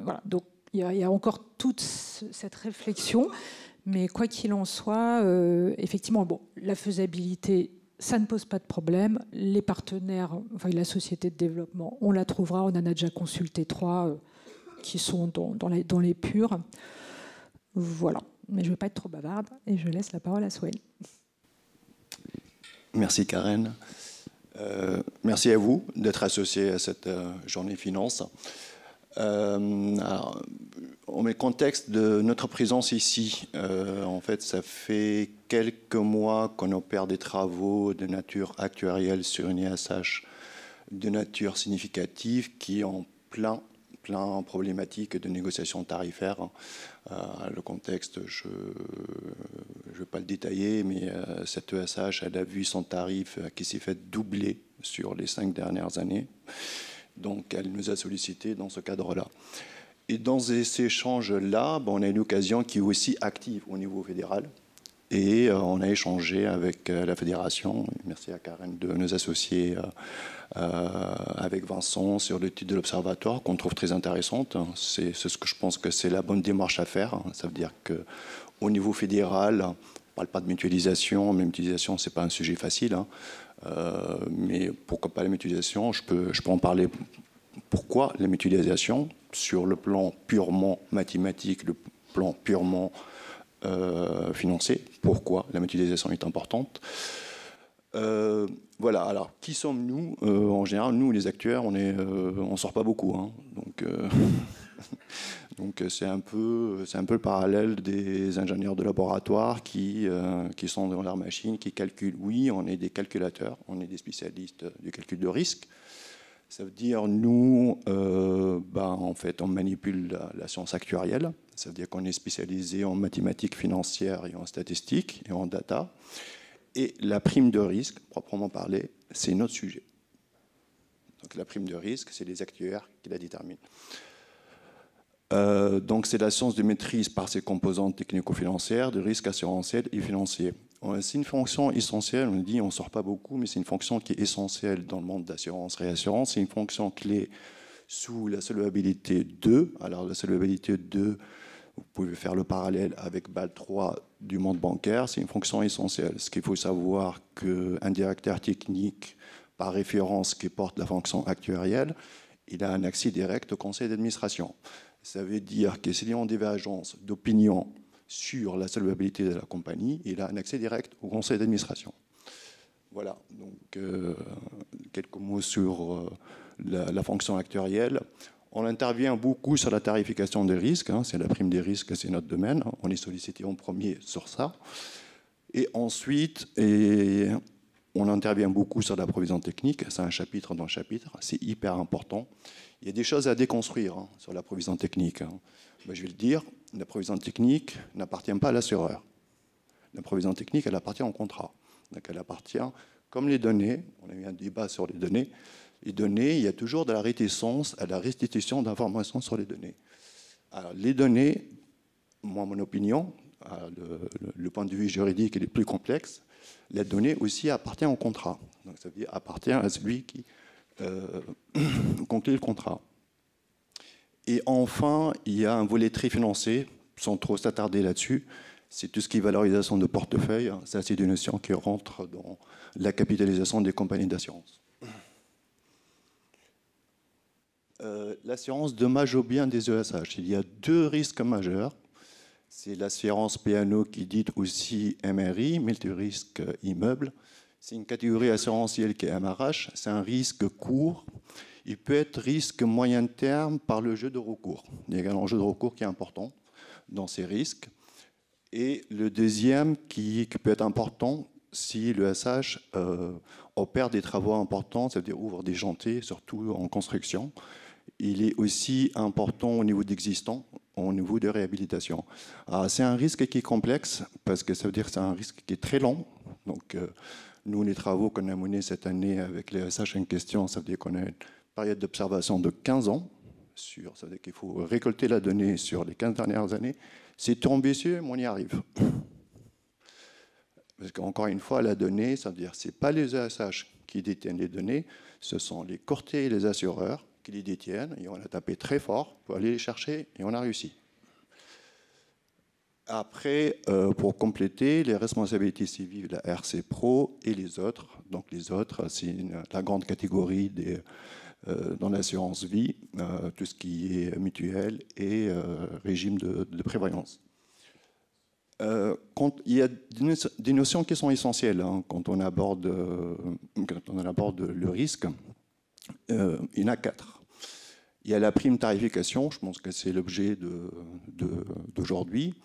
Voilà. Donc, il y a encore toute cette réflexion. Mais quoi qu'il en soit, effectivement, la faisabilité, ça ne pose pas de problème. Les partenaires, enfin la société de développement, on la trouvera. On en a déjà consulté 3 qui sont dans les purs. Voilà. Mais je ne veux pas être trop bavarde et je laisse la parole à Souheil. Merci Karen. Merci à vous d'être associé à cette journée finance. Alors, on met le contexte de notre présence ici. En fait, ça fait quelques mois qu'on opère des travaux de nature actuarielle sur une ISH de nature significative qui est en plein problématique de négociation tarifaire. Le contexte, je ne vais pas le détailler, mais cette ESH, elle a vu son tarif qui s'est fait doubler sur les 5 dernières années. Donc, elle nous a sollicité dans ce cadre-là. Et dans ces échanges-là, on a une occasion qui est aussi active au niveau fédéral. Et on a échangé avec la fédération. Merci à Karen de nous associer avec Vincent sur l'étude de l'observatoire qu'on trouve très intéressante. C'est ce que je pense que c'est la bonne démarche à faire. Ça veut dire qu'au niveau fédéral, on ne parle pas de mutualisation. Mais mutualisation, ce n'est pas un sujet facile. Mais pourquoi pas la mutualisation? Je peux en parler. Pourquoi la mutualisation? Sur le plan purement mathématique, le plan purement financier, pourquoi la mutualisation est importante? Voilà, alors qui sommes-nous? En général, nous les actuaires, on sort pas beaucoup, hein. Donc c'est un peu le parallèle des ingénieurs de laboratoire qui sont dans leur machine, qui calculent. Oui, on est des calculateurs, on est des spécialistes du calcul de risque. Ça veut dire, nous, en fait, on manipule la science actuarielle. Ça veut dire qu'on est spécialisé en mathématiques financières et en statistiques et en data. Et la prime de risque, proprement parlé, c'est notre sujet. Donc la prime de risque, c'est les actuaires qui la déterminent. Donc c'est la science de maîtrise par ses composantes technico-financières, de risque assurantiel et financier. C'est une fonction essentielle, on dit on ne sort pas beaucoup, mais c'est une fonction qui est essentielle dans le monde d'assurance-réassurance. C'est une fonction clé sous la solvabilité 2. Alors la solvabilité 2, vous pouvez faire le parallèle avec BAL 3 du monde bancaire, c'est une fonction essentielle. Ce qu'il faut savoir qu'un directeur technique par référence qui porte la fonction actuarielle, il a un accès direct au conseil d'administration. Ça veut dire que s'il y a une divergence d'opinion sur la solvabilité de la compagnie, il a un accès direct au conseil d'administration. Voilà, donc quelques mots sur la fonction actuarielle. On intervient beaucoup sur la tarification des risques, hein, c'est la prime des risques, c'est notre domaine, hein, on est sollicité en premier sur ça. Et ensuite, on intervient beaucoup sur la provision technique, c'est un chapitre dans le chapitre, c'est hyper important. Il y a des choses à déconstruire hein, sur la provision technique. Hein. Je vais le dire, la provision technique n'appartient pas à l'assureur. La provision technique, elle appartient au contrat. Donc elle appartient, comme les données, on a eu un débat sur les données, il y a toujours de la réticence à la restitution d'informations sur les données. Alors les données, moi mon opinion, le point de vue juridique est plus complexe, la donnée aussi appartient au contrat. Donc ça veut dire appartient à celui qui conclut le contrat. Et enfin, il y a un volet très financier, sans trop s'attarder là-dessus, c'est tout ce qui est valorisation de portefeuille. Ça, c'est des notions qui rentrent dans la capitalisation des compagnies d'assurance. L'assurance dommage aux biens des ESH. Il y a deux risques majeurs. C'est l'assurance P&O qui dit aussi MRI, multirisque immeuble. C'est une catégorie assurantielle qui est MRH. C'est un risque court. Il peut être risque moyen terme par le jeu de recours. Il y a un jeu de recours qui est important dans ces risques. Et le deuxième qui peut être important si le SH opère des travaux importants, c'est-à-dire ouvre des chantiers, surtout en construction. Il est aussi important au niveau d'existant, au niveau de réhabilitation. C'est un risque qui est complexe parce que ça veut dire que c'est un risque qui est très long. Donc, nous, les travaux qu'on a menés cette année avec les SH en question, ça veut dire qu'on a une période d'observation de 15 ans. Ça veut dire qu'il faut récolter la donnée sur les 15 dernières années. C'est trop ambitieux, mais on y arrive. Parce qu'encore une fois, la donnée, ça veut dire que ce n'est pas les ESH qui détiennent les données, ce sont les courtiers et les assureurs qui les détiennent, et on a tapé très fort pour aller les chercher, et on a réussi. Après, pour compléter, les responsabilités civiles, la RC Pro et les autres. Donc les autres, c'est la grande catégorie dans l'assurance vie, tout ce qui est mutuel et régime de prévoyance. Il y a des notions qui sont essentielles hein, quand on aborde le risque. Il y en a 4. Il y a la prime tarification, je pense que c'est l'objet d'aujourd'hui.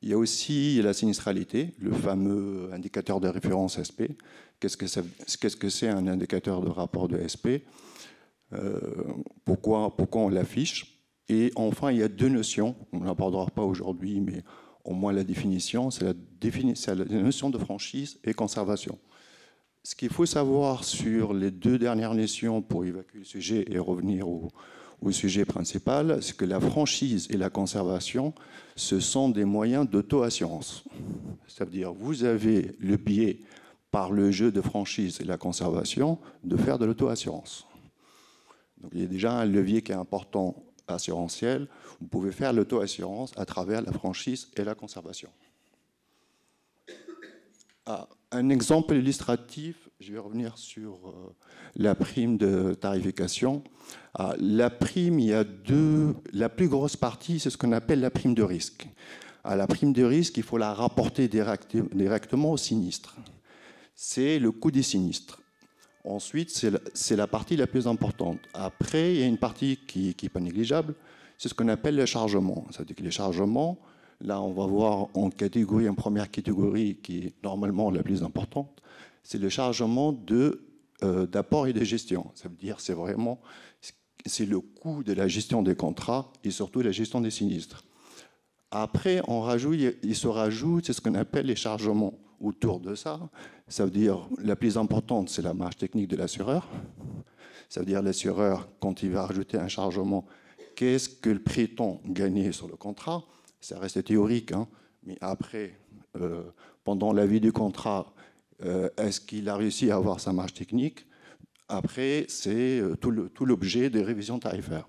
Il y a aussi la sinistralité, le fameux indicateur de référence SP. Qu'est-ce que c'est un indicateur de rapport de SP? Pourquoi on l'affiche? Et enfin, il y a deux notions, on n'abordera pas aujourd'hui, mais au moins la définition, c'est la notion de franchise et conservation. Ce qu'il faut savoir sur les deux dernières notions pour évacuer le sujet et revenir au sujet principal, c'est que la franchise et la conservation, ce sont des moyens d'auto-assurance. Ça veut dire que vous avez le biais, par le jeu de franchise et la conservation, de faire de l'auto-assurance. Donc il y a déjà un levier qui est important assurantiel. Vous pouvez faire l'auto-assurance à travers la franchise et la conservation. Un exemple illustratif, je vais revenir sur la prime de tarification. La prime, il y a la plus grosse partie, c'est ce qu'on appelle la prime de risque. La prime de risque, il faut la rapporter directement au sinistre. C'est le coût des sinistres. Ensuite, c'est la partie la plus importante. Après, il y a une partie qui n'est pas négligeable, c'est ce qu'on appelle le chargement. C'est-à-dire que les chargements, là, on va voir en première catégorie, qui est normalement la plus importante, c'est le chargement d'apport et de gestion. Ça veut dire c'est le coût de la gestion des contrats et surtout la gestion des sinistres. Après, il se rajoute, c'est ce qu'on appelle les chargements autour de ça. Ça veut dire, la plus importante, c'est la marge technique de l'assureur. Ça veut dire, l'assureur, quand il va rajouter un chargement, qu'est-ce que le prétend gagner sur le contrat? Ça reste théorique, hein, mais après, pendant la vie du contrat, est-ce qu'il a réussi à avoir sa marge technique? Après, c'est tout l'objet des révisions tarifaires.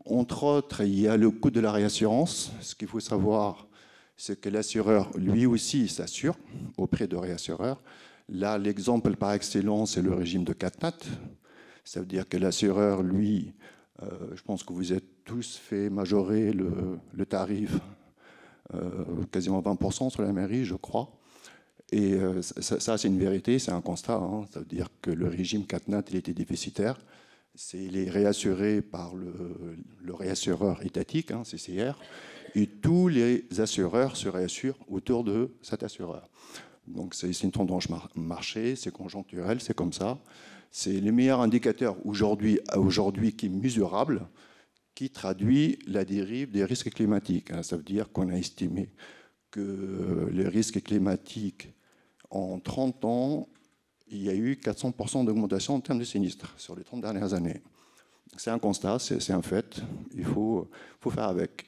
Entre autres, il y a le coût de la réassurance. Ce qu'il faut savoir, c'est que l'assureur, lui aussi, s'assure auprès de réassureurs. Là, l'exemple par excellence, c'est le régime de CatNat. Ça veut dire que l'assureur, lui, je pense que vous êtes tous fait majorer le tarif quasiment 20% sur la mairie, je crois. Et ça c'est une vérité, c'est un constat. Hein. Ça veut dire que le régime CatNat, il était déficitaire. Il est réassuré par le réassureur étatique, hein, CCR, et tous les assureurs se réassurent autour de cet assureur. Donc c'est une tendance marché, c'est conjoncturel, c'est comme ça. C'est le meilleur indicateur aujourd'hui qui est mesurable, qui traduit la dérive des risques climatiques. Ça veut dire qu'on a estimé que les risques climatiques, en 30 ans, il y a eu 400% d'augmentation en termes de sinistres sur les 30 dernières années. C'est un constat, c'est un fait, il faut faire avec.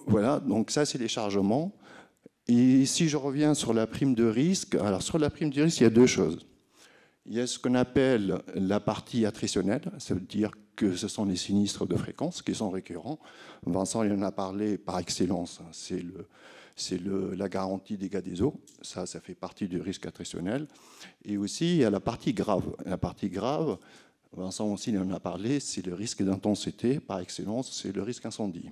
Voilà, donc ça c'est les chargements. Et si je reviens sur la prime de risque, alors sur la prime de risque, il y a deux choses. Il y a ce qu'on appelle la partie attritionnelle, ça veut dire que ce sont les sinistres de fréquence qui sont récurrents. Vincent il en a parlé par excellence, c'est la garantie dégâts des eaux, ça fait partie du risque attritionnel. Et aussi, il y a la partie grave. La partie grave, Vincent aussi il en a parlé, c'est le risque d'intensité, par excellence, c'est le risque incendie.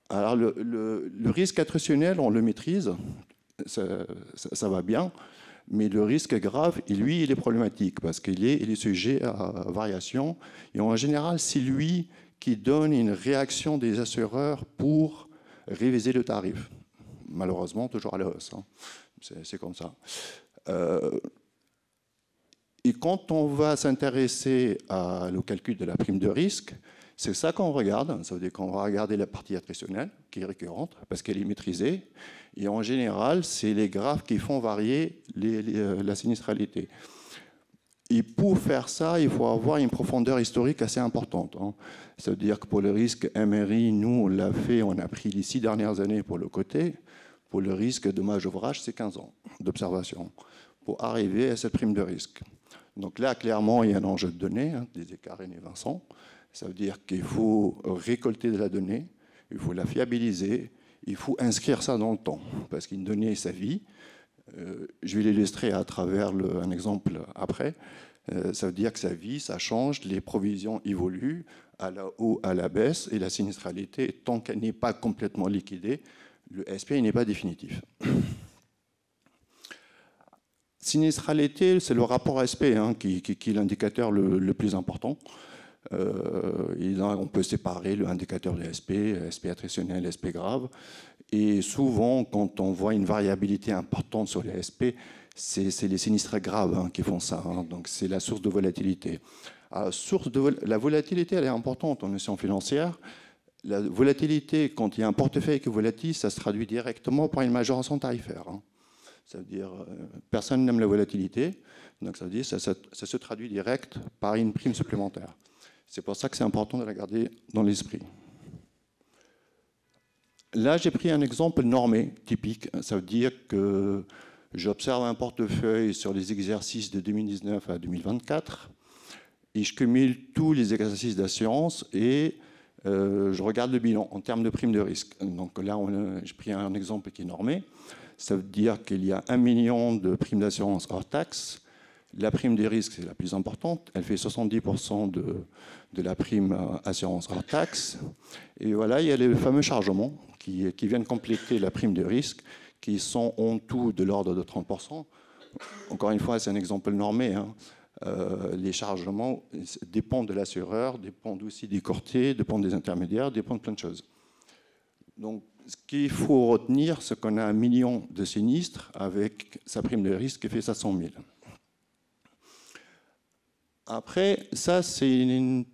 Alors, le risque attritionnel, on le maîtrise, ça va bien, mais le risque grave, lui, il est problématique parce qu'il est sujet à variation. Et en général, c'est lui qui donne une réaction des assureurs pour réviser le tarif. Malheureusement, toujours à la hausse. Hein. C'est comme ça. Et quand on va s'intéresser au calcul de la prime de risque, c'est ça qu'on regarde. Ça veut dire qu'on va regarder la partie attritionnelle, qui est récurrente, parce qu'elle est maîtrisée. Et en général, c'est les graphes qui font varier la sinistralité. Et pour faire ça, il faut avoir une profondeur historique assez importante. Hein. Ça veut dire que pour le risque MRI, nous, on l'a fait, on a pris les 6 dernières années pour le côté. Pour le risque dommage-ouvrage, c'est 15 ans d'observation pour arriver à cette prime de risque. Donc là, clairement, il y a un enjeu de données, hein, des écarts et Vincent. Ça veut dire qu'il faut récolter de la donnée, il faut la fiabiliser, il faut inscrire ça dans le temps, parce qu'une donnée, sa vie. Je vais l'illustrer à travers un exemple après. Ça veut dire que sa vie, ça change, les provisions évoluent à la haut, à la baisse, et la sinistralité, tant qu'elle n'est pas complètement liquidée, le SPI n'est pas définitif. Sinistralité, c'est le rapport SP hein, qui est l'indicateur le plus important. On peut séparer l'indicateur de SP, SP attritionnel, SP grave. Et souvent, quand on voit une variabilité importante sur les SP, c'est les sinistres graves hein, qui font ça. Hein, donc c'est la source de volatilité. La volatilité, elle est importante en gestion financière. La volatilité, quand il y a un portefeuille qui est volatile, ça se traduit directement par une majoration tarifaire. Hein. Ça veut dire personne n'aime la volatilité, donc ça veut dire ça se traduit direct par une prime supplémentaire. C'est pour ça que c'est important de la garder dans l'esprit. Là, j'ai pris un exemple normé, typique. Ça veut dire que j'observe un portefeuille sur les exercices de 2019 à 2024 et je cumule tous les exercices d'assurance et je regarde le bilan en termes de prime de risque. Donc là, j'ai pris un exemple qui est normé. Ça veut dire qu'il y a 1 million de primes d'assurance hors taxe. La prime des risques, c'est la plus importante. Elle fait 70% de la prime assurance hors taxe. Et voilà, il y a les fameux chargements qui viennent compléter la prime de risque, qui sont en tout de l'ordre de 30%. Encore une fois, c'est un exemple normé. Hein. Les chargements dépendent de l'assureur, dépendent aussi des courtiers, dépendent des intermédiaires, dépendent de plein de choses. Donc, ce qu'il faut retenir, c'est qu'on a 1 million de sinistres avec sa prime de risque qui fait 700 000. Après, ça, c'est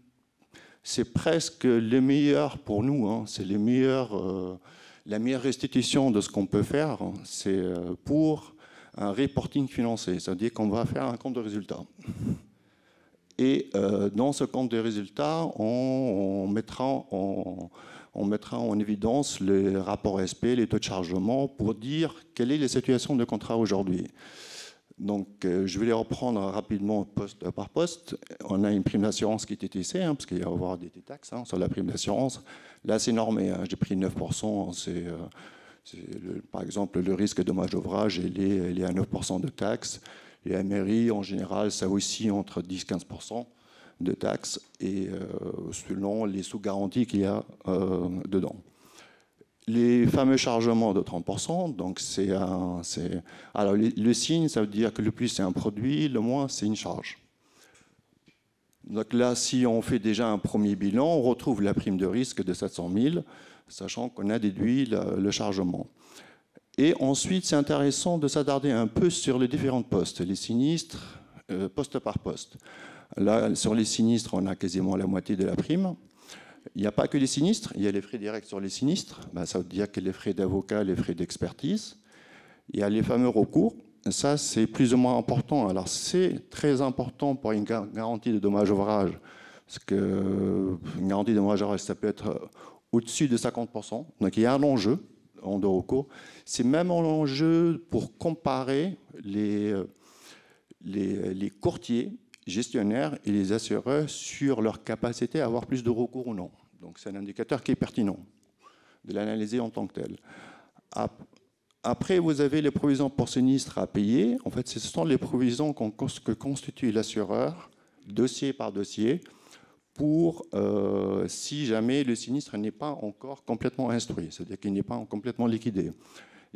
presque le meilleur pour nous. Hein. C'est la meilleure restitution de ce qu'on peut faire. C'est pour un reporting financier. C'est-à-dire qu'on va faire un compte de résultats. Et dans ce compte de résultats, on mettra en évidence les rapports SP, les taux de chargement, pour dire quelle est la situation de contrat aujourd'hui. Donc, je vais les reprendre rapidement poste par poste. On a une prime d'assurance qui est TTC, hein, parce qu'il va y avoir des taxes hein, sur la prime d'assurance. Là, c'est normé. Hein, j'ai pris 9%. Par exemple, le risque de dommage d'ouvrage, il est à 9% de taxes. Les MRI, en général, ça aussi entre 10 et 15% de taxes, et selon les sous-garanties qu'il y a dedans. Les fameux chargements de 30%, donc alors le signe, ça veut dire que le plus c'est un produit, le moins c'est une charge. Donc là, si on fait déjà un premier bilan, on retrouve la prime de risque de 700 000, sachant qu'on a déduit le chargement. Et ensuite, c'est intéressant de s'attarder un peu sur les différents postes, les sinistres, poste par poste. Là, sur les sinistres, on a quasiment la moitié de la prime. Il n'y a pas que les sinistres, il y a les frais directs sur les sinistres. Ben, ça veut dire que les frais d'avocat, les frais d'expertise. Il y a les fameux recours. Ça, c'est plus ou moins important. Alors, c'est très important pour une garantie de dommage-ouvrage. Parce qu'une garantie de dommage-ouvrage, ça peut être au-dessus de 50%. Donc, il y a un enjeu de recours. C'est même un enjeu pour comparer les courtiers gestionnaires et les assureurs sur leur capacité à avoir plus de recours ou non. Donc c'est un indicateur qui est pertinent de l'analyser en tant que tel. Après, vous avez les provisions pour sinistre à payer. En fait, ce sont les provisions que constitue l'assureur, dossier par dossier, pour si jamais le sinistre n'est pas encore complètement instruit, c'est-à-dire qu'il n'est pas complètement liquidé.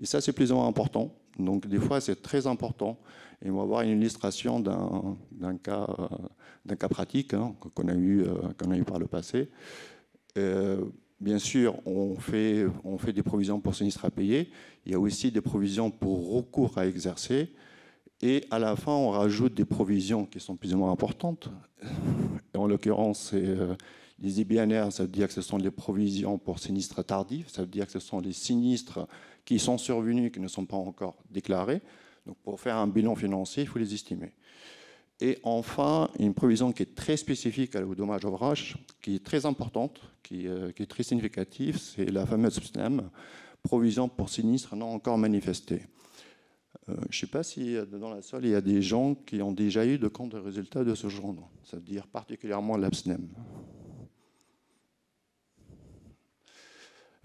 Et ça, c'est plus ou moins important. Donc, des fois, c'est très important. Et on va voir une illustration d'un cas pratique hein, qu'on a eu par le passé. Bien sûr, on fait des provisions pour sinistre à payer. Il y a aussi des provisions pour recours à exercer. Et à la fin, on rajoute des provisions qui sont plus ou moins importantes. Et en l'occurrence, c'est les IBNR, ça veut dire que ce sont les provisions pour sinistres tardifs. Ça veut dire que ce sont les sinistres qui sont survenus, qui ne sont pas encore déclarés. Donc pour faire un bilan financier, il faut les estimer. Et enfin, une provision qui est très spécifique au dommage ouvrage, qui est très importante, qui est très significative, c'est la fameuse PSNEM, provision pour sinistres non encore manifestés. Je ne sais pas si dans la salle, il y a des gens qui ont déjà eu de compte de résultats de ce genre, ça veut dire particulièrement la PSNEM.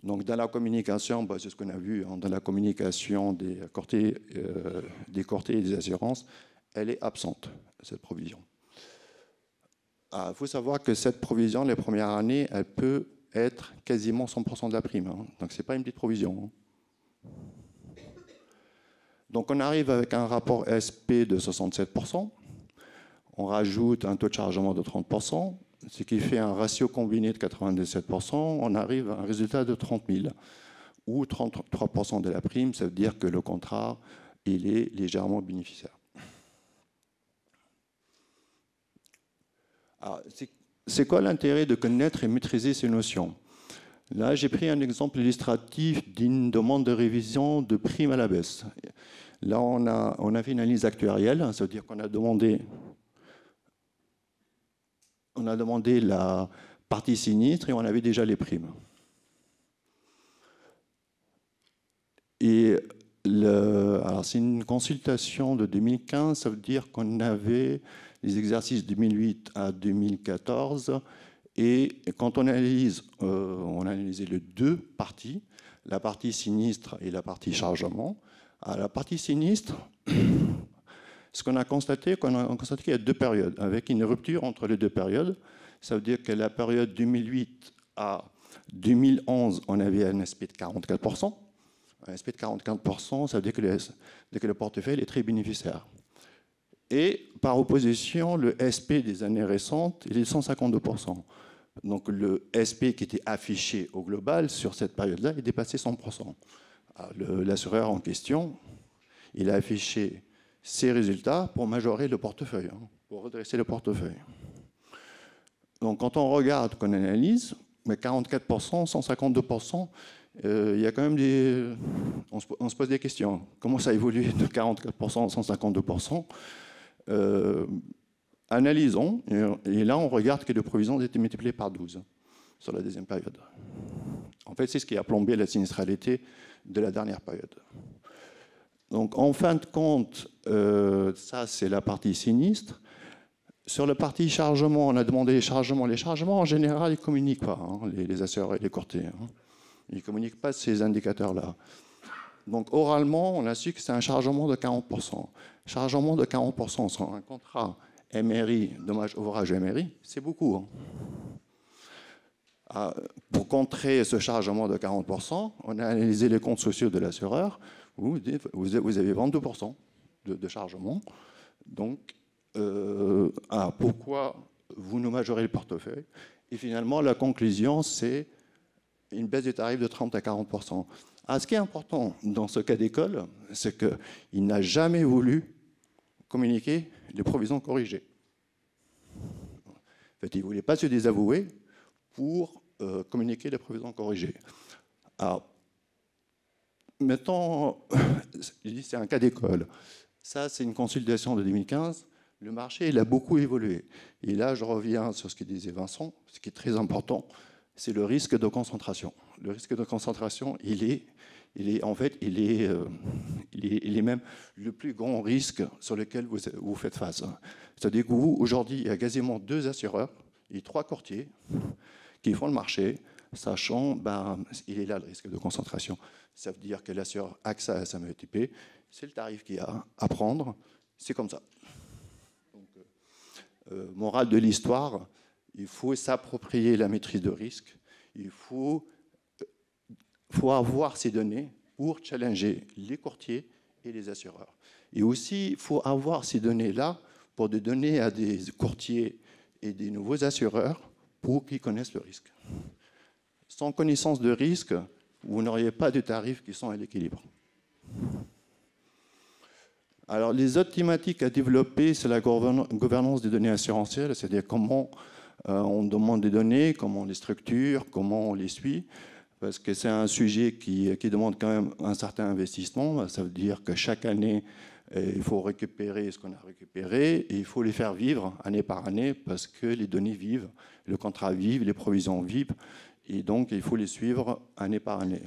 Donc, dans la communication, c'est ce qu'on a vu, hein, dans la communication des courtiers et des assurances, elle est absente, cette provision. Il faut savoir que cette provision, les premières années, elle peut être quasiment 100% de la prime. Hein. Donc, ce n'est pas une petite provision. Hein. Donc, on arrive avec un rapport SP de 67%. On rajoute un taux de chargement de 30%. Ce qui fait un ratio combiné de 97%, on arrive à un résultat de 30 000, ou 33% de la prime, ça veut dire que le contrat, il est légèrement bénéficiaire. C'est quoi l'intérêt de connaître et maîtriser ces notions? Là, j'ai pris un exemple illustratif d'une demande de révision de prime à la baisse. Là, on a fait une analyse actuarielle, ça veut dire qu'on a demandé la partie sinistre et on avait déjà les primes. Et alors c'est une consultation de 2015, ça veut dire qu'on avait les exercices 2008 à 2014 Et quand on analyse, on a analysé les deux parties, la partie sinistre et la partie chargement. À la partie sinistre, ce qu'on a constaté, qu'il y a deux périodes, avec une rupture entre les deux périodes. Ça veut dire que la période 2008 à 2011, on avait un SP de 44%. Un SP de 44%, ça veut dire que le portefeuille est très bénéficiaire. Et par opposition, le SP des années récentes, il est de 152%. Donc le SP qui était affiché au global sur cette période-là est dépassé 100%. L'assureur en question, il a affiché ses résultats pour majorer le portefeuille, pour redresser le portefeuille. Donc quand on regarde, qu'on analyse, mais 44%, 152%, il y a quand même des... On se pose des questions. Comment ça évolue de 44% à 152%? Analysons, et là on regarde que les provisions ont été multipliées par 12 sur la deuxième période. En fait, c'est ce qui a plombé la sinistralité de la dernière période. Donc en fin de compte, ça c'est la partie sinistre. Sur la partie chargement, on a demandé les chargements. Les chargements, en général, ils ne communiquent pas, les assureurs et les courtiers. Ils ne communiquent pas ces indicateurs-là. Donc oralement, on a su que c'est un chargement de 40%. Chargement de 40% sur un contrat MRI, dommage ouvrage MRI, c'est beaucoup. Pour contrer ce chargement de 40%, on a analysé les comptes sociaux de l'assureur. Vous avez 22% de chargement. Donc, pourquoi vous nous majorez le portefeuille? Et finalement, la conclusion, c'est une baisse du tarif de 30 à 40%. Ce qui est important dans ce cas d'école, c'est qu'il n'a jamais voulu communiquer les provisions corrigées. En fait, il ne voulait pas se désavouer pour communiquer les provisions corrigées. Alors, maintenant, c'est un cas d'école. Ça, c'est une consultation de 2015. Le marché, il a beaucoup évolué. Et là, je reviens sur ce que disait Vincent. Ce qui est très important, c'est le risque de concentration. Le risque de concentration, il est même le plus grand risque sur lequel vous faites face. C'est-à-dire que vous, aujourd'hui, il y a quasiment 2 assureurs et 3 courtiers qui font le marché, sachant, il est là le risque de concentration. Ça veut dire que l'assureur AXA à SMETP, c'est le tarif qu'il y a à prendre, c'est comme ça. Donc, morale de l'histoire, il faut s'approprier la maîtrise de risque, il faut avoir ces données pour challenger les courtiers et les assureurs. Et aussi, il faut avoir ces données-là pour les donner à des courtiers et des nouveaux assureurs pour qu'ils connaissent le risque. Sans connaissance de risque, vous n'auriez pas de tarifs qui sont à l'équilibre. Alors, les autres thématiques à développer, c'est la gouvernance des données assurantielles, c'est-à-dire comment on demande des données, comment on les structure, comment on les suit, parce que c'est un sujet qui demande quand même un certain investissement. Ça veut dire que chaque année, il faut récupérer ce qu'on a récupéré et il faut les faire vivre année par année parce que les données vivent, le contrat vive, les provisions vivent, et donc il faut les suivre année par année.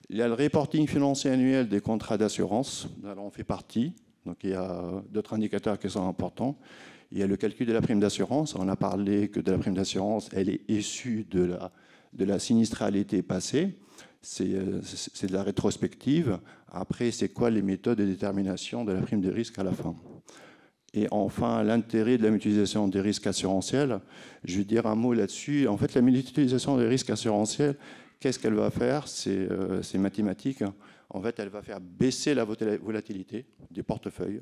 Il y a le reporting financier annuel des contrats d'assurance, on fait partie, donc il y a d'autres indicateurs qui sont importants. Il y a le calcul de la prime d'assurance, on a parlé que de la prime d'assurance, elle est issue de la sinistralité passée, c'est de la rétrospective. Après, c'est quoi les méthodes de détermination de la prime des risques à la fin? Et enfin, l'intérêt de la mutualisation des risques assurantiels. Je vais dire un mot là-dessus. En fait, la mutualisation des risques assurantiels, qu'est-ce qu'elle va faire? C'est mathématique. En fait, elle va faire baisser la volatilité des portefeuilles.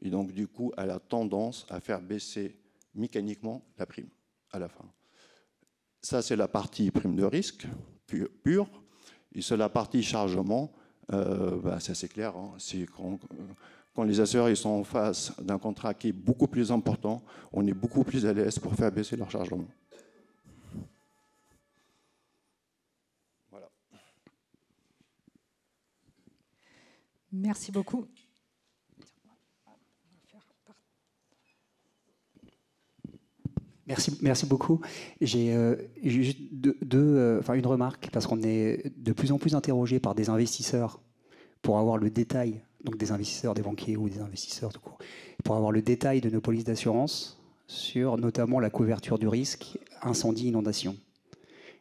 Et donc, du coup, elle a tendance à faire baisser mécaniquement la prime à la fin. Ça, c'est la partie prime de risque pure. Et sur la partie chargement, ça c'est clair. C'est quand les assureurs ils sont en face d'un contrat qui est beaucoup plus important, on est beaucoup plus à l'aise pour faire baisser leur chargement. Voilà. Merci beaucoup. Merci beaucoup. J'ai juste une remarque, parce qu'on est de plus en plus interrogé par des investisseurs pour avoir le détail, donc des investisseurs, des banquiers ou des investisseurs tout court, pour avoir le détail de nos polices d'assurance sur notamment la couverture du risque incendie, inondation.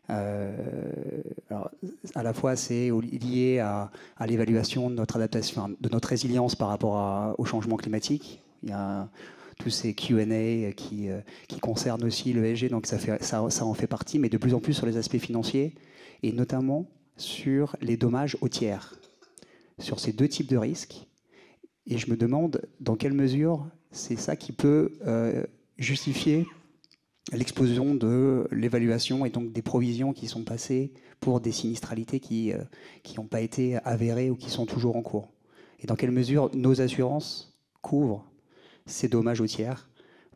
Alors, à la fois, c'est lié à l'évaluation de notre adaptation, de notre résilience par rapport au changement climatique. Il y a tous ces Q&A qui concernent aussi le ESG, donc ça en fait partie, mais de plus en plus sur les aspects financiers, et notamment sur les dommages aux tiers, sur ces deux types de risques. Et je me demande dans quelle mesure c'est ça qui peut justifier l'explosion de l'évaluation et donc des provisions qui sont passées pour des sinistralités qui n'ont pas été avérées ou qui sont toujours en cours. Et dans quelle mesure nos assurances couvrent ces dommages aux tiers,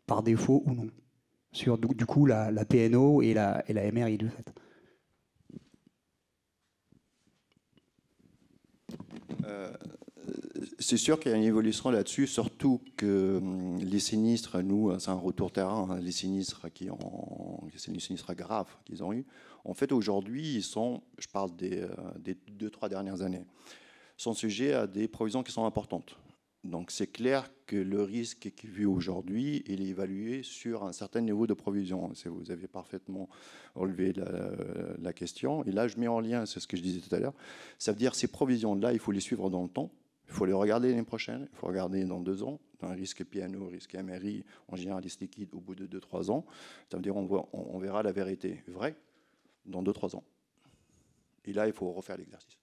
par défaut ou non, sur du coup la PNO et la MRI de fait. C'est sûr qu'il y a une évolution là-dessus, surtout que les sinistres, nous, c'est un retour terrain, hein, les sinistres c'est les sinistres graves qu'ils ont eu. En fait, aujourd'hui, ils sont, je parle des 2-3 dernières années, sont sujets à des provisions qui sont importantes. Donc, c'est clair que le risque qui est vu aujourd'hui, il est évalué sur un certain niveau de provision. Vous avez parfaitement relevé la question. Et là, je mets en lien, c'est ce que je disais tout à l'heure, ça veut dire ces provisions-là, il faut les suivre dans le temps. Il faut les regarder l'année prochaine, il faut regarder dans 2 ans. Dans un risque PNO, risque MRI, en généraliste liquide, au bout de 2-3 ans, ça veut dire on verra la vérité vraie dans 2-3 ans. Et là, il faut refaire l'exercice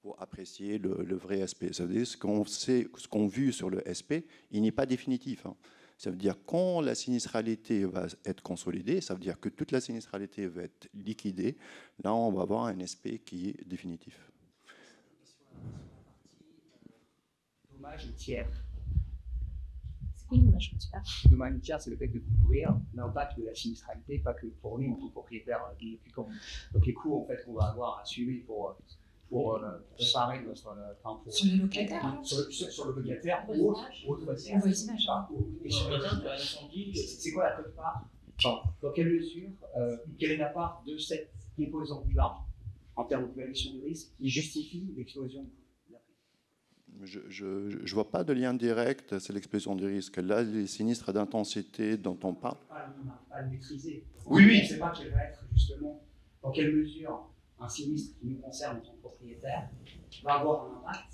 pour apprécier le vrai SP. Ça veut dire ce qu'on vu sur le SP, il n'est pas définitif. Hein. Ça veut dire quand la sinistralité va être consolidée, ça veut dire que toute la sinistralité va être liquidée. Là, on va avoir un SP qui est définitif. Dommage tiers. C'est quoi le dommage au tiers? Dommage tiers, c'est le fait de couvrir l'impact de la sinistralité, pas que pour nous, en tant que propriétaires. Donc les coûts en fait, qu'on va avoir à assumer pour réparer notre... Sur le locataire, sur le locataire ou au voisinage. Et sur l'incendie, c'est quoi la cote-part? Dans quelle mesure, quelle est la part de cette composante-là, en termes d'évaluation du risque, qui justifie l'explosion de la prime? Je ne vois pas de lien direct, c'est l'explosion du risque. Là, les sinistres d'intensité dont on parle... Pas le maîtriser. Oui, on ne sait pas quel va être justement, dans quelle mesure un sinistre qui nous concerne en tant que propriétaire va avoir un impact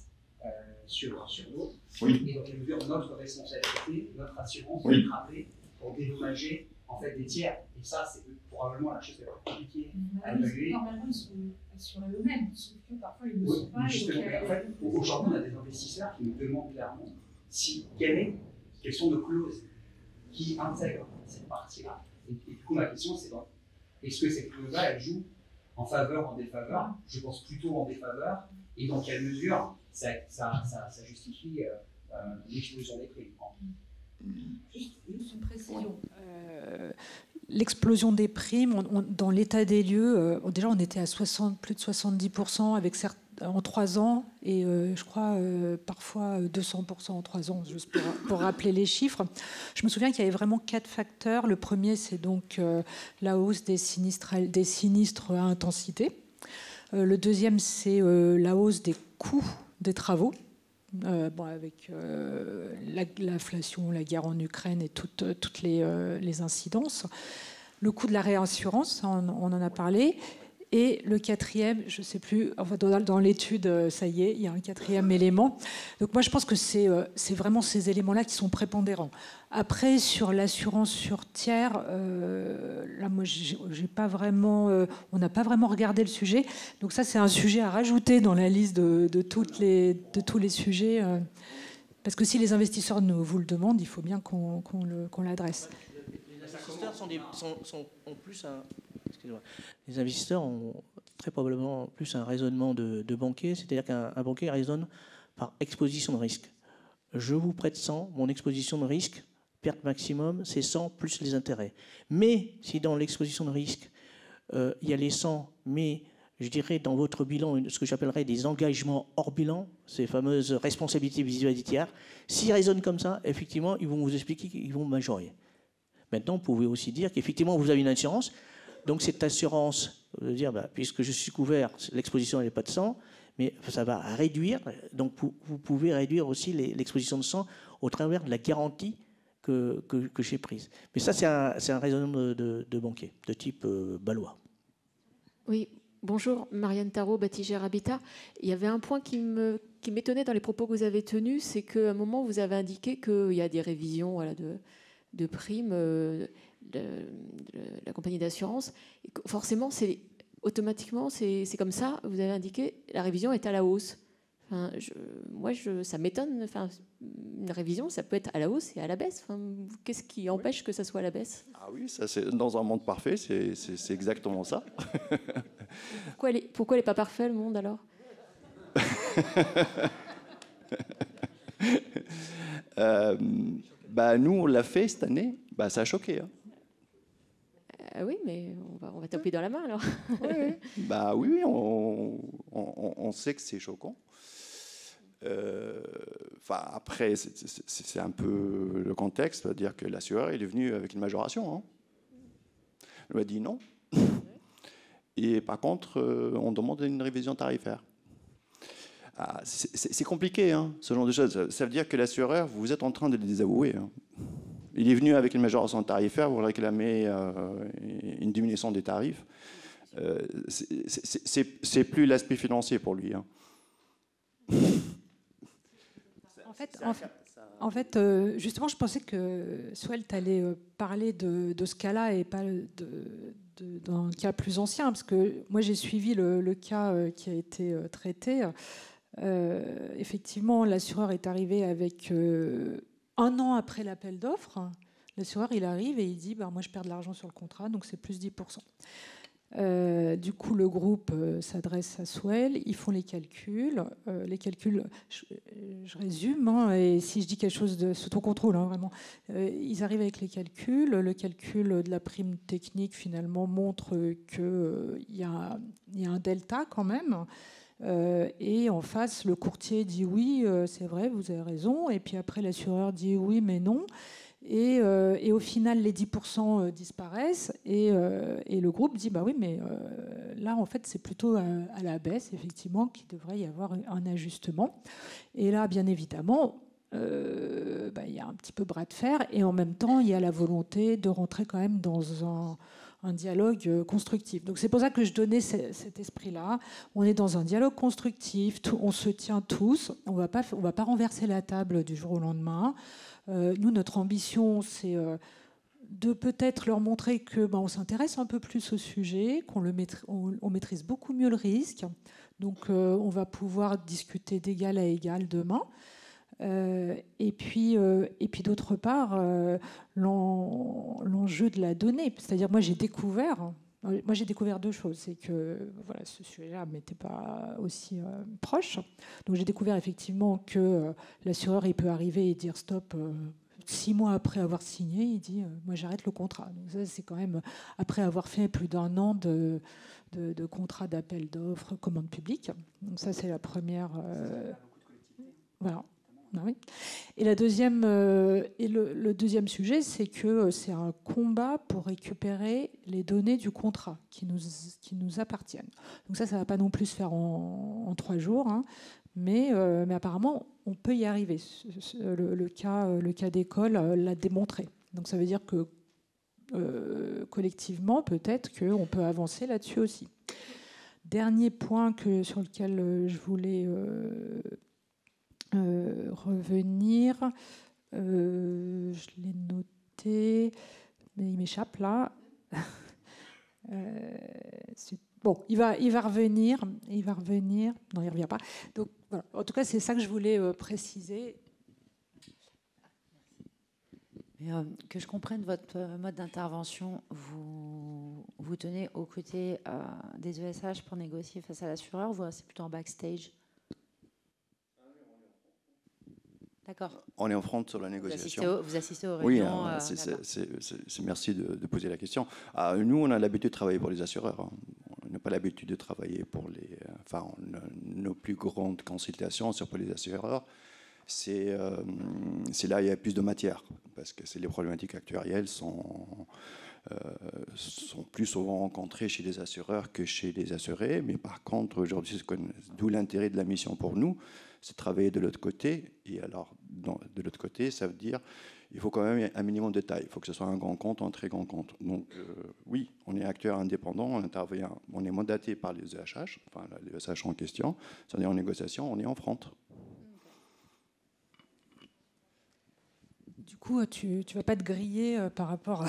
sur nous, et dans quelle mesure notre responsabilité, notre assurance va être appelée pour dédommager en fait des tiers. Et ça, c'est probablement la chose la plus compliquée à évaluer. Normalement, ils sont assurés eux-mêmes, sauf que parfois ils ne le sont pas. Justement, en fait, aujourd'hui, on a des investisseurs qui nous demandent clairement quelles sont nos clauses qui intègrent cette partie-là. Et du coup, ma question, c'est est-ce que cette clause-là, elle joue en faveur, en défaveur? Je pense plutôt en défaveur. Et dans quelle mesure ça justifie l'explosion des prix? Juste une précision. L'explosion des primes, dans l'état des lieux, déjà on était à plus de 70% en 3 ans, et je crois parfois 200% en 3 ans, juste pour rappeler les chiffres. Je me souviens qu'il y avait vraiment 4 facteurs. Le premier, c'est donc la hausse des sinistres à intensité. Le deuxième, c'est la hausse des coûts des travaux. Avec l'inflation, la guerre en Ukraine et toutes les incidences. Le coût de la réassurance, on en a parlé. Et le quatrième, je ne sais plus, enfin dans l'étude, ça y est, il y a un 4e élément. Donc moi, je pense que c'est vraiment ces éléments-là qui sont prépondérants. Après, sur l'assurance sur tiers, là, moi, j'ai pas vraiment, on n'a pas vraiment regardé le sujet. Donc ça, c'est un sujet à rajouter dans la liste de tous les sujets. Parce que si les investisseurs vous le demandent, il faut bien qu'on l'adresse. Les investisseurs ont plus un... Les investisseurs ont très probablement plus un raisonnement de banquier, c'est-à-dire qu'un banquier raisonne par exposition de risque. Je vous prête 100, mon exposition de risque, perte maximum, c'est 100 plus les intérêts. Mais si dans l'exposition de risque, il y a les 100, mais je dirais dans votre bilan, ce que j'appellerais des engagements hors bilan, ces fameuses responsabilités visuelles du tiers, s'ils raisonnent comme ça, effectivement, ils vont vous expliquer qu'ils vont majorer. Maintenant, vous pouvez aussi dire qu'effectivement, vous avez une assurance. Donc cette assurance, dire, puisque je suis couvert, l'exposition n'est pas de 100, mais ça va réduire. Donc vous pouvez réduire aussi l'exposition de 100 au travers de la garantie que j'ai prises. Mais ça, c'est un raisonnement de banquier, de type balois. Oui, bonjour, Marianne Tarot, Batigère Habitat. Il y avait un point qui m'étonnait dans les propos que vous avez tenus, c'est qu'à un moment, vous avez indiqué qu'il y a des révisions voilà, de primes de la compagnie d'assurance. Forcément, automatiquement, c'est comme ça. Vous avez indiqué la révision est à la hausse. Enfin, ça m'étonne. Enfin, une révision, ça peut être à la hausse et à la baisse. Enfin, qu'est-ce qui empêche que ça soit à la baisse? Ah oui, ça, dans un monde parfait, c'est exactement ça. Pourquoi elle n'est pas parfait, le monde, alors? Nous, on l'a fait cette année. Ça a choqué. Hein. Oui, mais on va taper dans la main, alors. Oui, on sait que c'est choquant. Après, c'est un peu le contexte, c'est-à-dire que l'assureur est venu avec une majoration. Hein. Il m'a dit non. Et par contre, on demande une révision tarifaire. C'est compliqué, hein, ce genre de choses. Ça veut dire que l'assureur, vous êtes en train de le désavouer. Hein. Il est venu avec une majoration tarifaire, vous réclamez une diminution des tarifs. C'est plus l'aspect financier pour lui. Hein. En fait, justement, je pensais que Swelt allait parler de ce cas-là et pas d'un cas plus ancien, parce que moi j'ai suivi le cas qui a été traité. Effectivement, l'assureur est arrivé avec 1 an après l'appel d'offres. L'assureur, il arrive et il dit moi je perds de l'argent sur le contrat, donc c'est plus 10%. Du coup, le groupe s'adresse à Swell, ils font les calculs. Je résume, hein, et si je dis quelque chose sous ton contrôle, hein, vraiment, ils arrivent avec les calculs. Le calcul de la prime technique, finalement, montre qu'il y a un delta quand même. Et en face, le courtier dit oui, c'est vrai, vous avez raison. Et puis après, l'assureur dit oui, mais non. Et au final, les 10% disparaissent et le groupe dit oui, mais là, en fait, c'est plutôt à la baisse, effectivement, qu'il devrait y avoir un ajustement. Et là, bien évidemment, il y a un petit peu bras de fer et en même temps, il y a la volonté de rentrer quand même dans un dialogue constructif. Donc c'est pour ça que je donnais cet esprit-là. On est dans un dialogue constructif, on se tient tous, on va pas renverser la table du jour au lendemain. Nous, notre ambition, c'est de peut-être leur montrer que on s'intéresse un peu plus au sujet, on maîtrise beaucoup mieux le risque. Donc on va pouvoir discuter d'égal à égal demain. Et puis d'autre part, l'enjeu de la donnée. C'est-à-dire, moi j'ai découvert 2 choses. C'est que ce sujet-là ne m'était pas aussi proche. Donc j'ai découvert effectivement que l'assureur il peut arriver et dire stop 6 mois après avoir signé, il dit moi j'arrête le contrat. Donc ça c'est quand même après avoir fait plus d'1 an de contrat d'appel d'offres, commande publique. Donc ça c'est la première. Voilà. Oui. Et le deuxième sujet, c'est que c'est un combat pour récupérer les données du contrat qui nous appartiennent. Donc ça ne va pas non plus se faire en 3 jours, hein, mais apparemment, on peut y arriver. Le cas d'école l'a démontré. Donc ça veut dire que collectivement, peut-être qu'on peut avancer là-dessus aussi. Dernier point sur lequel je voulais revenir, je l'ai noté, mais il m'échappe là. Bon, il va revenir. Non, il ne revient pas. Donc, voilà. En tout cas, c'est ça que je voulais préciser. Mais, que je comprenne votre mode d'intervention, vous tenez aux côtés des ESH pour négocier face à l'assureur, ou c'est plutôt en backstage? D'accord. On est en front sur la négociation. Vous assistez aux réunions. Oui, merci de poser la question. Nous, on a l'habitude de travailler pour les assureurs. Hein. On n'a pas l'habitude de travailler pour nos plus grandes consultations sur pour les assureurs. C'est là où il y a plus de matière, parce que les problématiques actuarielles sont sont plus souvent rencontrés chez les assureurs que chez les assurés. Mais par contre, aujourd'hui, d'où l'intérêt de la mission pour nous, c'est de travailler de l'autre côté. Et alors, de l'autre côté, ça veut dire il faut quand même un minimum de taille. Il faut que ce soit un grand compte ou un très grand compte. Donc, oui, on est acteur indépendant, on intervient, on est mandaté par les EHH, enfin les EHH en question. Si on est en négociation, on est en front. Du coup, tu ne vas pas te griller par rapport à...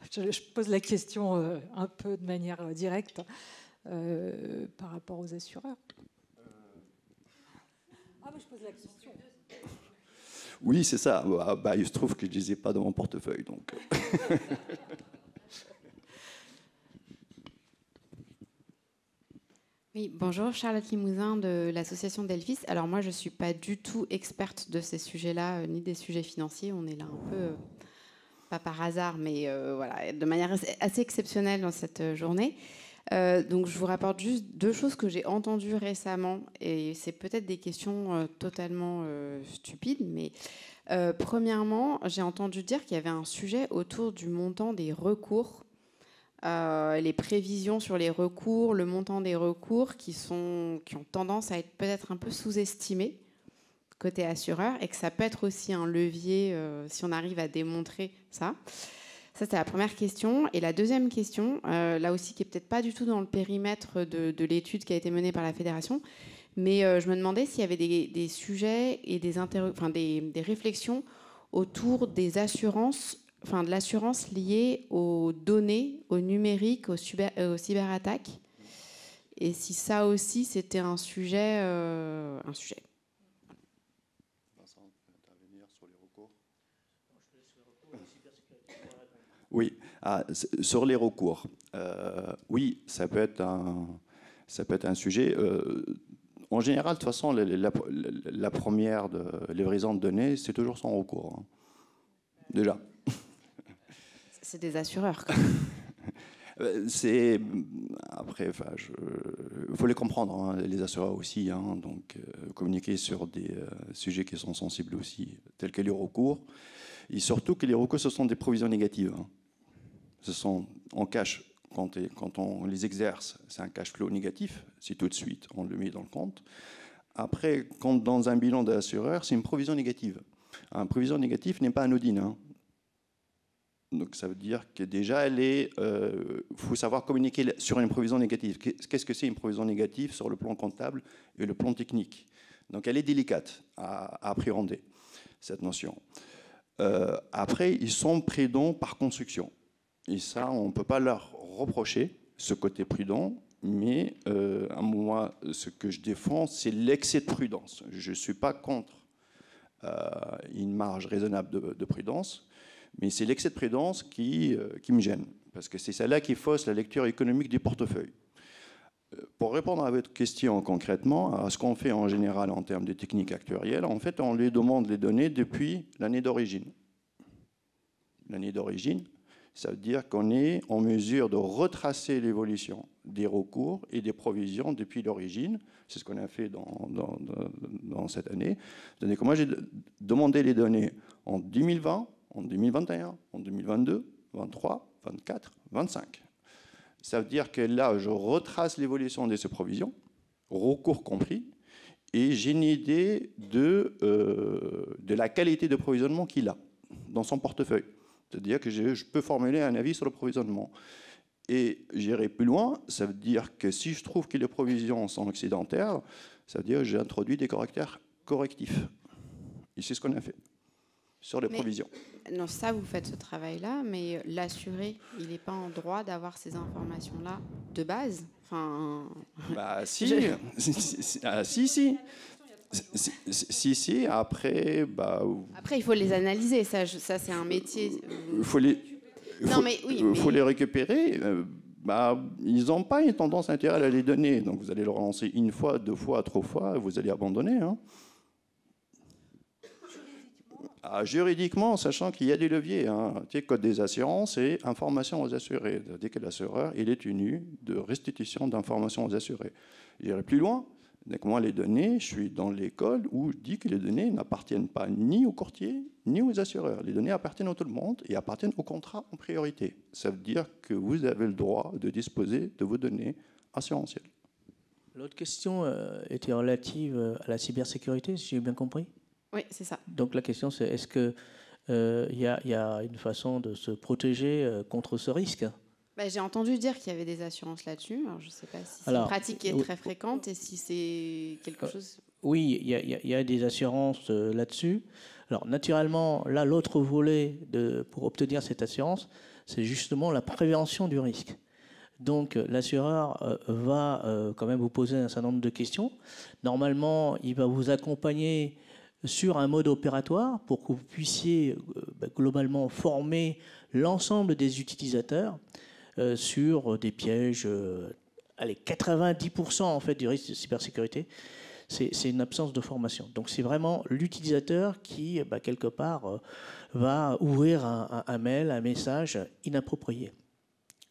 je pose la question un peu de manière directe par rapport aux assureurs. Ah, mais je pose la question. Oui, c'est ça. Il se trouve que je ne les ai pas dans mon portefeuille. Donc. Oui, bonjour, Charlotte Limousin de l'association Delphis. Alors moi, je ne suis pas du tout experte de ces sujets-là, ni des sujets financiers. On est là un peu, pas par hasard, mais voilà, de manière assez exceptionnelle dans cette journée. Donc je vous rapporte juste deux choses que j'ai entendues récemment, et c'est peut-être des questions totalement stupides, mais premièrement, j'ai entendu dire qu'il y avait un sujet autour du montant des recours. Les prévisions sur les recours, le montant des recours qui ont tendance à être peut-être un peu sous-estimés côté assureur, et que ça peut être aussi un levier si on arrive à démontrer ça. Ça, c'était la première question. Et la deuxième question, là aussi, qui n'est peut-être pas du tout dans le périmètre de l'étude qui a été menée par la Fédération, mais je me demandais s'il y avait des sujets et des réflexions autour des assurances, enfin de l'assurance liée aux données, au numérique, aux cyberattaques, et si ça aussi c'était un sujet. Vincent, intervenir sur les recours. Oui, sur les recours. Oui, ça peut être un sujet. En général, de toute façon, la première livraison de données, c'est toujours sans recours. Hein. Déjà. C'est des assureurs. C'est après, il faut les comprendre, hein, les assureurs aussi. Hein, donc, communiquer sur des sujets qui sont sensibles aussi, tels que les recours, et surtout que les recours, ce sont des provisions négatives. Hein. On cache quand on les exerce, c'est un cash flow négatif. C'est tout de suite, on le met dans le compte. Après, quand dans un bilan de l'assureur, c'est une provision négative. Une provision négative n'est pas anodine. Hein. Donc ça veut dire que déjà, il faut savoir communiquer sur une provision négative. Qu'est-ce que c'est une provision négative sur le plan comptable et le plan technique? Donc elle est délicate à appréhender, cette notion. Après, ils sont prudents par construction. Et ça, on ne peut pas leur reprocher ce côté prudent, mais moi, ce que je défends, c'est l'excès de prudence. Je ne suis pas contre une marge raisonnable de prudence, mais c'est l'excès de prudence qui me gêne, parce que c'est celle-là qui fausse la lecture économique du portefeuille. Pour répondre à votre question concrètement, à ce qu'on fait en général en termes de techniques actuarielles, en fait, on les demande les données depuis l'année d'origine. L'année d'origine, ça veut dire qu'on est en mesure de retracer l'évolution des recours et des provisions depuis l'origine. C'est ce qu'on a fait dans cette année. C'est-à-dire que moi, j'ai demandé les données en 2020, en 2021, en 2022, 2023, 2024, 2025. Ça veut dire que là, je retrace l'évolution de ces provisions, recours compris, et j'ai une idée de la qualité de provisionnement qu'il a dans son portefeuille. C'est-à-dire que je peux formuler un avis sur le provisionnement. Et j'irai plus loin, ça veut dire que si je trouve que les provisions sont excédentaires, ça veut dire que j'ai introduit des caractères correctifs. Et c'est ce qu'on a fait sur les provisions. Non, ça, vous faites ce travail-là, mais l'assuré, il n'est pas en droit d'avoir ces informations-là de base. Enfin... Bah si, si. Après, Après, il faut les analyser. Ça c'est un métier. Il faut les récupérer. Ils n'ont pas une tendance naturelle à les donner. Donc vous allez le relancer une fois, deux fois, trois fois, et vous allez abandonner. Hein. Juridiquement, sachant qu'il y a des leviers, hein. Code des assurances et information aux assurés. C'est-à-dire que l'assureur, il est tenu de restitution d'informations aux assurés. J'irai plus loin. Donc moi, les données, je suis dans l'école où je dis que les données n'appartiennent pas ni aux courtiers, ni aux assureurs. Les données appartiennent à tout le monde et appartiennent au contrat en priorité. Ça veut dire que vous avez le droit de disposer de vos données assurantielles. L'autre question était relative à la cybersécurité, si j'ai bien compris. Oui, c'est ça. Donc la question, c'est est-ce qu'il y a une façon de se protéger contre ce risque? J'ai entendu dire qu'il y avait des assurances là-dessus. Alors, je ne sais pas si c'est une pratique qui est très fréquente et si c'est quelque chose... Oui, il y a des assurances là-dessus. Alors, naturellement, là, l'autre volet pour obtenir cette assurance, c'est justement la prévention du risque. Donc, l'assureur va quand même vous poser un certain nombre de questions. Normalement, il va vous accompagner sur un mode opératoire pour que vous puissiez globalement former l'ensemble des utilisateurs sur des pièges. Allez, 90% en fait du risque de cybersécurité, c'est une absence de formation. Donc c'est vraiment l'utilisateur qui, quelque part, va ouvrir un mail, un message inapproprié.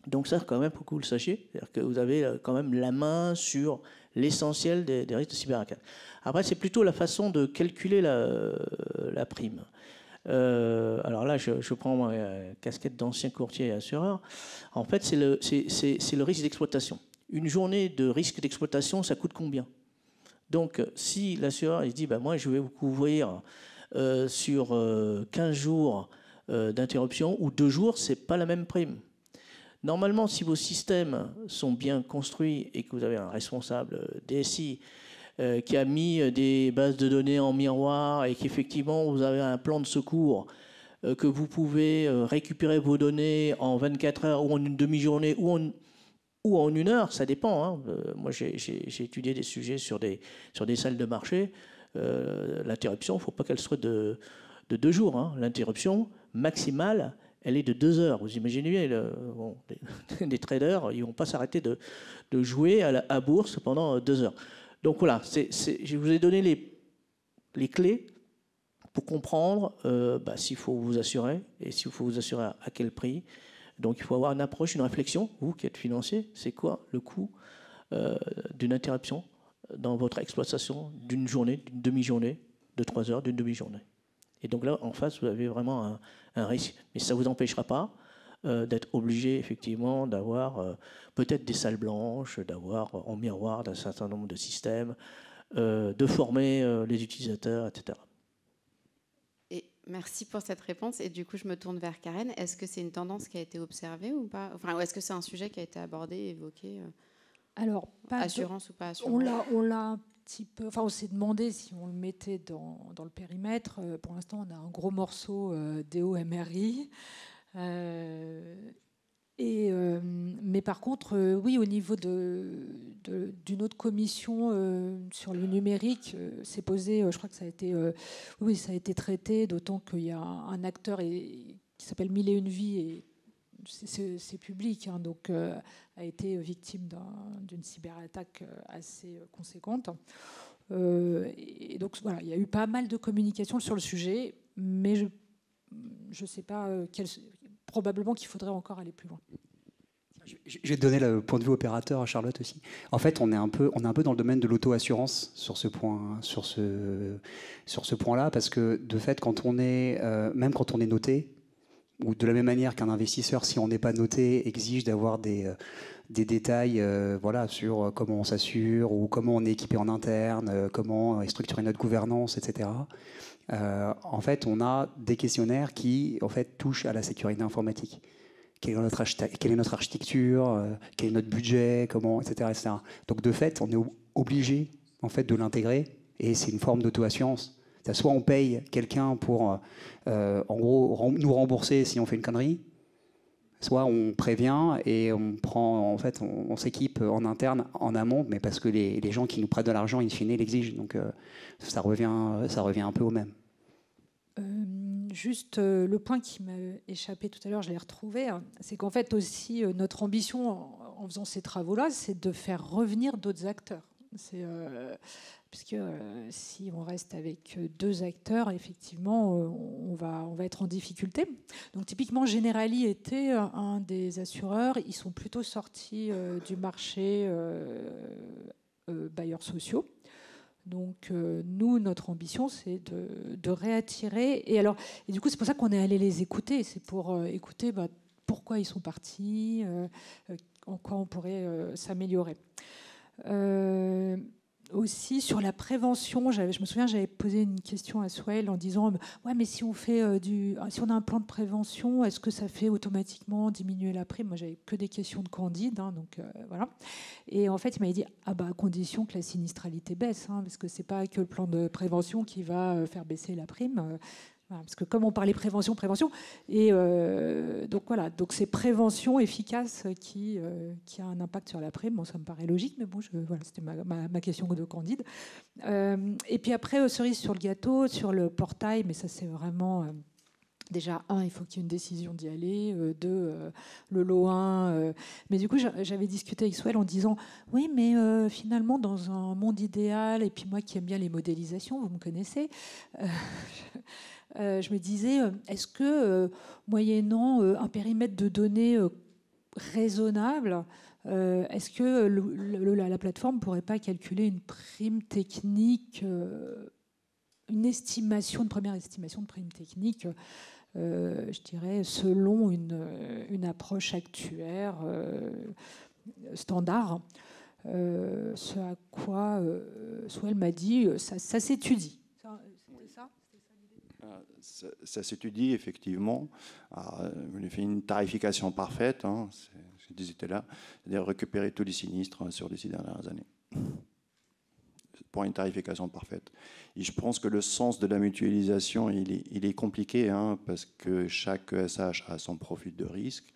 Donc ça, quand même, pour que vous le sachiez, c'est-à-dire que vous avez quand même la main sur l'essentiel des risques de cyberattaque. Après, c'est plutôt la façon de calculer la prime. Alors là, je prends ma casquette d'ancien courtier et assureur. En fait, c'est le risque d'exploitation. Une journée de risque d'exploitation, ça coûte combien? Donc, si l'assureur il dit, moi, je vais vous couvrir sur 15 jours d'interruption ou 2 jours, c'est pas la même prime. Normalement, si vos systèmes sont bien construits et que vous avez un responsable DSI qui a mis des bases de données en miroir et qu'effectivement vous avez un plan de secours, que vous pouvez récupérer vos données en 24 heures ou en une demi-journée ou en 1 heure, ça dépend. Hein. Moi, j'ai étudié des sujets sur des salles de marché. L'interruption, il ne faut pas qu'elle soit de 2 jours. Hein. L'interruption maximale, elle est de 2 heures. Vous imaginez, des traders, ils ne vont pas s'arrêter de jouer à bourse pendant 2 heures. Donc voilà, je vous ai donné les clés pour comprendre s'il faut vous assurer et s'il faut vous assurer à quel prix. Donc il faut avoir une approche, une réflexion. Vous qui êtes financier, c'est quoi le coût d'une interruption dans votre exploitation d'une journée, d'une demi-journée, de 3 heures, d'une demi-journée. Et donc là, en face, vous avez vraiment un risque. Mais ça ne vous empêchera pas d'être obligé, effectivement, d'avoir peut-être des salles blanches, d'avoir en miroir d'un certain nombre de systèmes, de former les utilisateurs, etc. Et merci pour cette réponse. Et du coup, je me tourne vers Karen. Est-ce que c'est une tendance qui a été observée ou pas? Enfin, est-ce que c'est un sujet qui a été abordé, évoqué? Alors, pas assurance ou pas assurance? On l'a un petit peu. Enfin, on s'est demandé si on le mettait dans le périmètre. Pour l'instant, on a un gros morceau DOMRI. Mais par contre, oui, au niveau d'une autre commission sur le numérique, c'est posé. Je crois que ça a été traité, d'autant qu'il y a un acteur qui s'appelle 1001 Vies et c'est public, hein, donc a été victime d'une cyberattaque assez conséquente. Et donc voilà, il y a eu pas mal de communication sur le sujet, mais je ne sais pas probablement qu'il faudrait encore aller plus loin. Je vais te donner le point de vue opérateur à Charlotte aussi. En fait, on est un peu dans le domaine de l'auto-assurance sur ce point-là, parce que de fait, même quand on est noté, ou de la même manière qu'un investisseur, si on n'est pas noté, exige d'avoir des détails sur comment on s'assure ou comment on est équipé en interne, comment est structurée notre gouvernance, etc. En fait, on a des questionnaires qui en fait, touchent à la sécurité informatique. Quelle est notre architecture, quel est notre budget, etc. Donc de fait, on est obligé en fait, de l'intégrer et c'est une forme d'auto-assurance. Soit on paye quelqu'un pour, en gros, nous rembourser si on fait une connerie, soit on prévient et on s'équipe en interne, en amont, mais parce que les gens qui nous prêtent de l'argent, in fine, l'exigent. Donc ça revient un peu au même. Juste le point qui m'a échappé tout à l'heure, je l'ai retrouvé, hein, c'est qu'en fait aussi notre ambition en faisant ces travaux-là, c'est de faire revenir d'autres acteurs. Puisque si on reste avec 2 acteurs, effectivement, on va être en difficulté. Donc typiquement, Generali était un des assureurs. Ils sont plutôt sortis du marché bailleurs sociaux. Donc nous, notre ambition, c'est de réattirer. Et du coup, c'est pour ça qu'on est allé les écouter. C'est pour écouter pourquoi ils sont partis, en quoi on pourrait s'améliorer. Aussi sur la prévention, je me souviens, j'avais posé une question à Swell en disant ouais, mais si on fait si on a un plan de prévention, est-ce que ça fait automatiquement diminuer la prime? Moi, j'avais que des questions de candide, hein, donc voilà. Et en fait, il m'avait dit à condition que la sinistralité baisse, hein, parce que c'est pas que le plan de prévention qui va faire baisser la prime. Voilà, parce que comme on parlait prévention, et donc voilà, donc c'est prévention efficace qui a un impact sur la prime. Bon, ça me paraît logique, mais bon, voilà, c'était ma question de candide. Et puis après, cerise sur le gâteau, sur le portail, mais ça c'est vraiment déjà, il faut qu'il y ait une décision d'y aller. Deux, le lot 1. Mais du coup, j'avais discuté avec Swell en disant oui, mais finalement, dans un monde idéal, et puis moi qui aime bien les modélisations, vous me connaissez, je me disais, est-ce que, moyennant un périmètre de données raisonnable, est-ce que la plateforme ne pourrait pas calculer une prime technique, une première estimation de prime technique, je dirais, selon une approche actuaire standard, ce à quoi Swell m'a dit, ça s'étudie. C'était ça? Ça s'étudie effectivement. On a fait une tarification parfaite, hein, je disais là, c'est-à-dire récupérer tous les sinistres sur les 6 dernières années pour une tarification parfaite. Et je pense que le sens de la mutualisation, il est compliqué, hein, parce que chaque ESH a son profil de risque.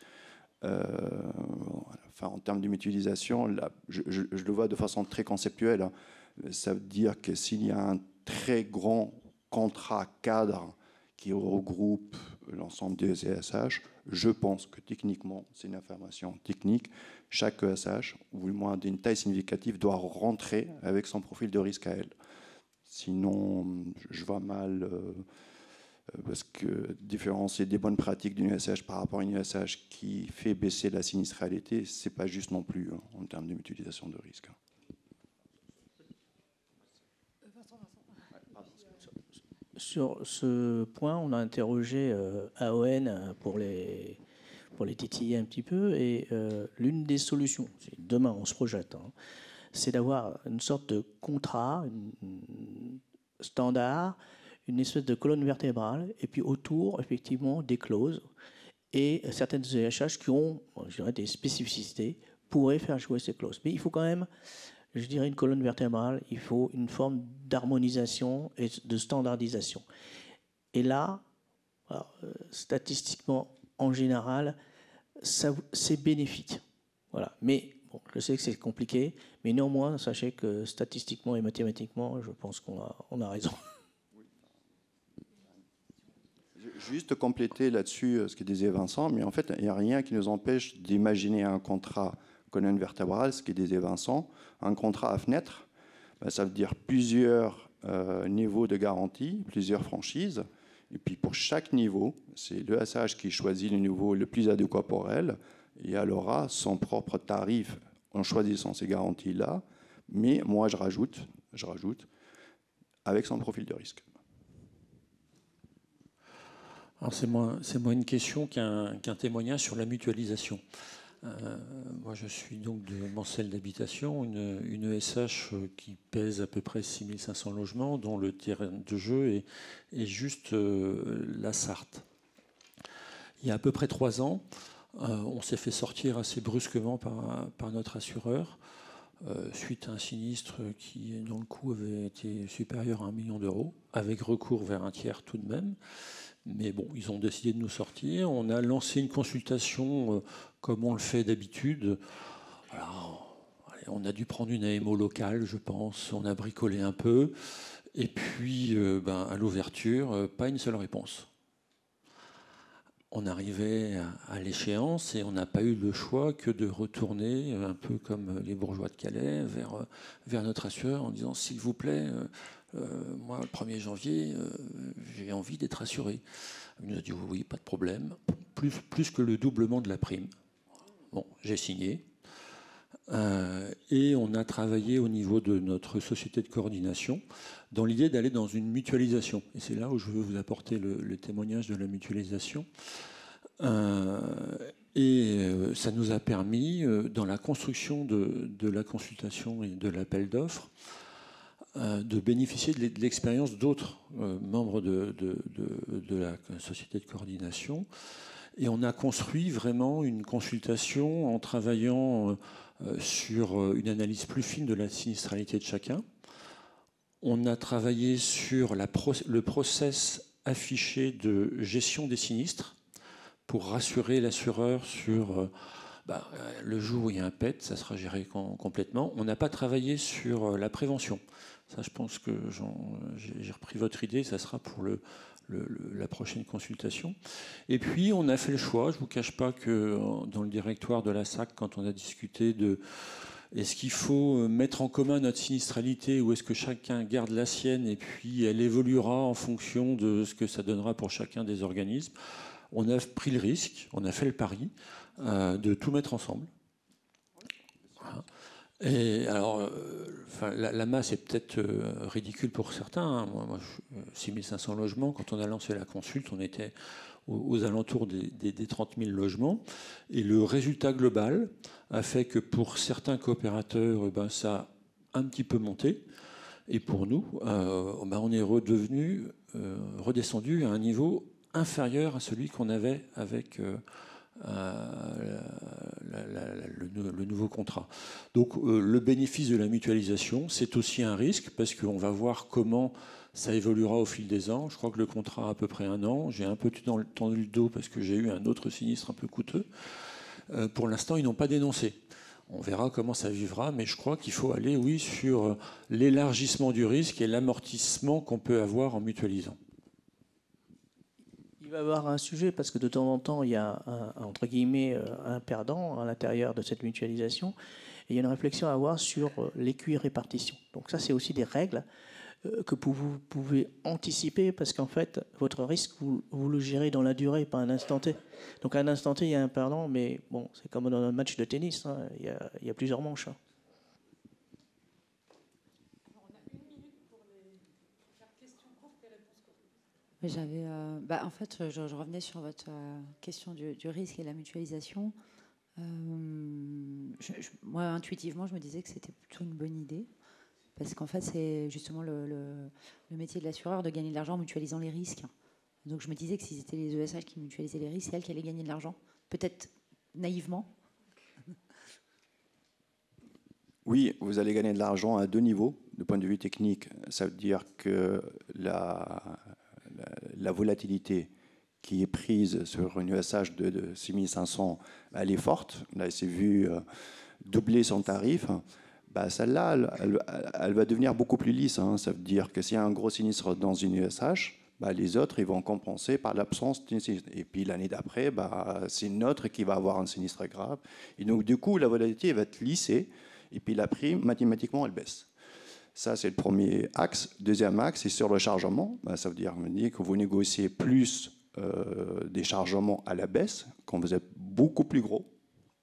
En termes de mutualisation, là, je le vois de façon très conceptuelle, hein. Ça veut dire que s'il y a un très grand contrat cadre qui regroupe l'ensemble des ESH, je pense que techniquement, c'est une information technique, chaque ESH, ou du moins d'une taille significative, doit rentrer avec son profil de risque à elle. Sinon, je vois mal, parce que différencier des bonnes pratiques d'une ESH par rapport à une ESH qui fait baisser la sinistralité, c'est pas juste non plus, hein, en termes de mutualisation de risque. Sur ce point, on a interrogé AON pour les titiller un petit peu, et l'une des solutions, demain on se projette, hein, c'est d'avoir une sorte de contrat standard, une espèce de colonne vertébrale, et puis autour, effectivement, des clauses, et certaines ESH qui ont, je dirais, des spécificités, pourraient faire jouer ces clauses. Mais il faut quand même, je dirais, une colonne vertébrale, il faut une forme d'harmonisation et de standardisation. Et là, alors, statistiquement, en général, c'est bénéfique. Voilà. Mais bon, je sais que c'est compliqué, mais néanmoins, sachez que statistiquement et mathématiquement, je pense qu'on a raison. Juste compléter là-dessus ce que disait Vincent, mais en fait, il n'y a rien qui nous empêche d'imaginer un contrat colonne vertébrale, ce que disait Vincent, un contrat à fenêtre, ça veut dire plusieurs niveaux de garantie, plusieurs franchises, et puis pour chaque niveau, c'est l'ESH qui choisit le niveau le plus adéquat pour elle, et elle aura son propre tarif en choisissant ces garanties-là, mais moi je rajoute, avec son profil de risque. Alors c'est moins une question qu'un témoignage sur la mutualisation. Moi, je suis donc de Mancel d'Habitation, une ESH qui pèse à peu près 6500 logements, dont le terrain de jeu est juste la Sarthe. Il y a à peu près 3 ans, on s'est fait sortir assez brusquement par notre assureur, suite à un sinistre qui, dont le coût avait été supérieur à 1 million d'euros, avec recours vers un tiers tout de même. Mais bon, ils ont décidé de nous sortir. On a lancé une consultation comme on le fait d'habitude. Alors, on a dû prendre une AMO locale, je pense. On a bricolé un peu. Et puis, à l'ouverture, pas une seule réponse. On arrivait à l'échéance et on n'a pas eu le choix que de retourner, un peu comme les bourgeois de Calais, vers notre assureur en disant « S'il vous plaît, moi, le 1er janvier, j'ai envie d'être assuré. » Il nous a dit « Oui, pas de problème. » Plus que le doublement de la prime. Bon, j'ai signé. Et on a travaillé au niveau de notre société de coordination dans l'idée d'aller dans une mutualisation. Et c'est là où je veux vous apporter le témoignage de la mutualisation. Ça nous a permis, dans la construction de la consultation et de l'appel d'offres, de bénéficier de l'expérience d'autres membres de la société de coordination. Et on a construit vraiment une consultation en travaillant sur une analyse plus fine de la sinistralité de chacun. On a travaillé sur le process affiché de gestion des sinistres pour rassurer l'assureur sur le jour où il y a un PET, ça sera géré complètement. On n'a pas travaillé sur la prévention. Ça, je pense que j'ai repris votre idée, ça sera pour la prochaine consultation. Et puis, on a fait le choix, je ne vous cache pas que dans le directoire de la SAC, quand on a discuté de est-ce qu'il faut mettre en commun notre sinistralité ou est-ce que chacun garde la sienne et puis elle évoluera en fonction de ce que ça donnera pour chacun des organismes, on a pris le risque, on a fait le pari de tout mettre ensemble. Voilà. Et alors, la masse est peut-être ridicule pour certains. Hein. Moi, 6500 logements, quand on a lancé la consulte, on était aux alentours des 30 000 logements. Et le résultat global a fait que pour certains coopérateurs, ça a un petit peu monté. Et pour nous, on est redescendu à un niveau inférieur à celui qu'on avait avec le nouveau contrat. Donc le bénéfice de la mutualisation, c'est aussi un risque parce qu'on va voir comment ça évoluera au fil des ans. Je crois que le contrat a à peu près 1 an. J'ai un peu tendu le dos parce que j'ai eu un autre sinistre un peu coûteux. Pour l'instant, ils n'ont pas dénoncé. On verra comment ça vivra, mais je crois qu'il faut aller, oui, sur l'élargissement du risque et l'amortissement qu'on peut avoir en mutualisant. Il va y avoir un sujet parce que de temps en temps, il y a entre guillemets un perdant à l'intérieur de cette mutualisation. Et il y a une réflexion à avoir sur l'équi-répartition. Donc ça, c'est aussi des règles que vous pouvez anticiper parce qu'en fait, votre risque, vous le gérez dans la durée, pas à un instant T. Donc à un instant T, il y a un perdant, mais bon, c'est comme dans un match de tennis, hein, il y a plusieurs manches. Hein. J'avais, en fait, je revenais sur votre question du risque et de la mutualisation. Moi, intuitivement, je me disais que c'était plutôt une bonne idée. Parce qu'en fait, c'est justement le métier de l'assureur de gagner de l'argent en mutualisant les risques. Donc je me disais que si c'était les ESH qui mutualisaient les risques, c'est elles qui allaient gagner de l'argent. Peut-être naïvement. Oui, vous allez gagner de l'argent à 2 niveaux. Du point de vue technique, ça veut dire que la volatilité qui est prise sur une ESH de 6500, elle est forte. Là, c'est vu doubler son tarif. Celle-là, elle va devenir beaucoup plus lisse. Hein. Ça veut dire que s'il y a un gros sinistre dans une ESH, les autres ils vont compenser par l'absence d'une sinistre. Et puis l'année d'après, c'est une autre qui va avoir un sinistre grave. Et donc du coup, la volatilité va être lissée. Et puis la prime, mathématiquement, elle baisse. Ça, c'est le premier axe. Deuxième axe, c'est sur le chargement. Ça veut dire que vous négociez plus des chargements à la baisse quand vous êtes beaucoup plus gros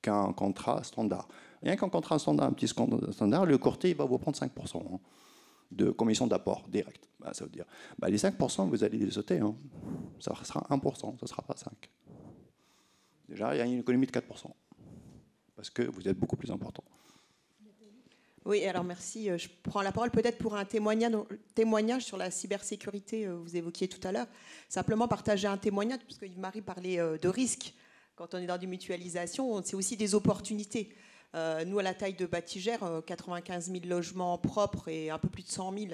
qu'un contrat standard. Rien qu'un contrat standard, un petit standard, le courtier il va vous prendre 5% de commission d'apport direct. Ça veut dire les 5%, vous allez les sauter. Hein. Ça sera 1%, ça ne sera pas 5%. Déjà, il y a une économie de 4%. Parce que vous êtes beaucoup plus important. Oui, alors merci. Je prends la parole peut-être pour un témoignage sur la cybersécurité, vous évoquiez tout à l'heure. Simplement partager un témoignage, parce que Yves-Marie parlait de risques. Quand on est dans des mutualisations, c'est aussi des opportunités. Nous, à la taille de Batigère, 95 000 logements propres et un peu plus de 100 000,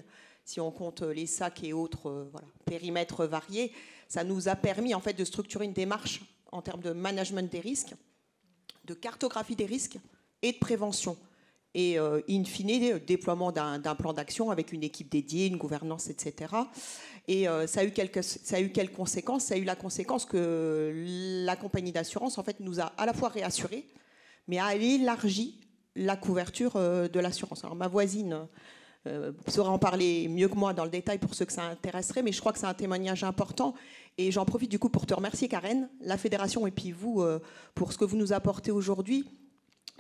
si on compte les SAC et autres périmètres variés, ça nous a permis en fait de structurer une démarche en termes de management des risques, de cartographie des risques et de prévention. Et in fine, déploiement d'un plan d'action avec une équipe dédiée, une gouvernance, etc. Et ça a eu quelles conséquences? Ça a eu la conséquence que la compagnie d'assurance en fait, nous a à la fois réassurés, mais a élargi la couverture de l'assurance. Alors ma voisine saura en parler mieux que moi dans le détail pour ceux que ça intéresserait, mais je crois que c'est un témoignage important. Et j'en profite du coup pour te remercier, Karen, la fédération et puis vous, pour ce que vous nous apportez aujourd'hui.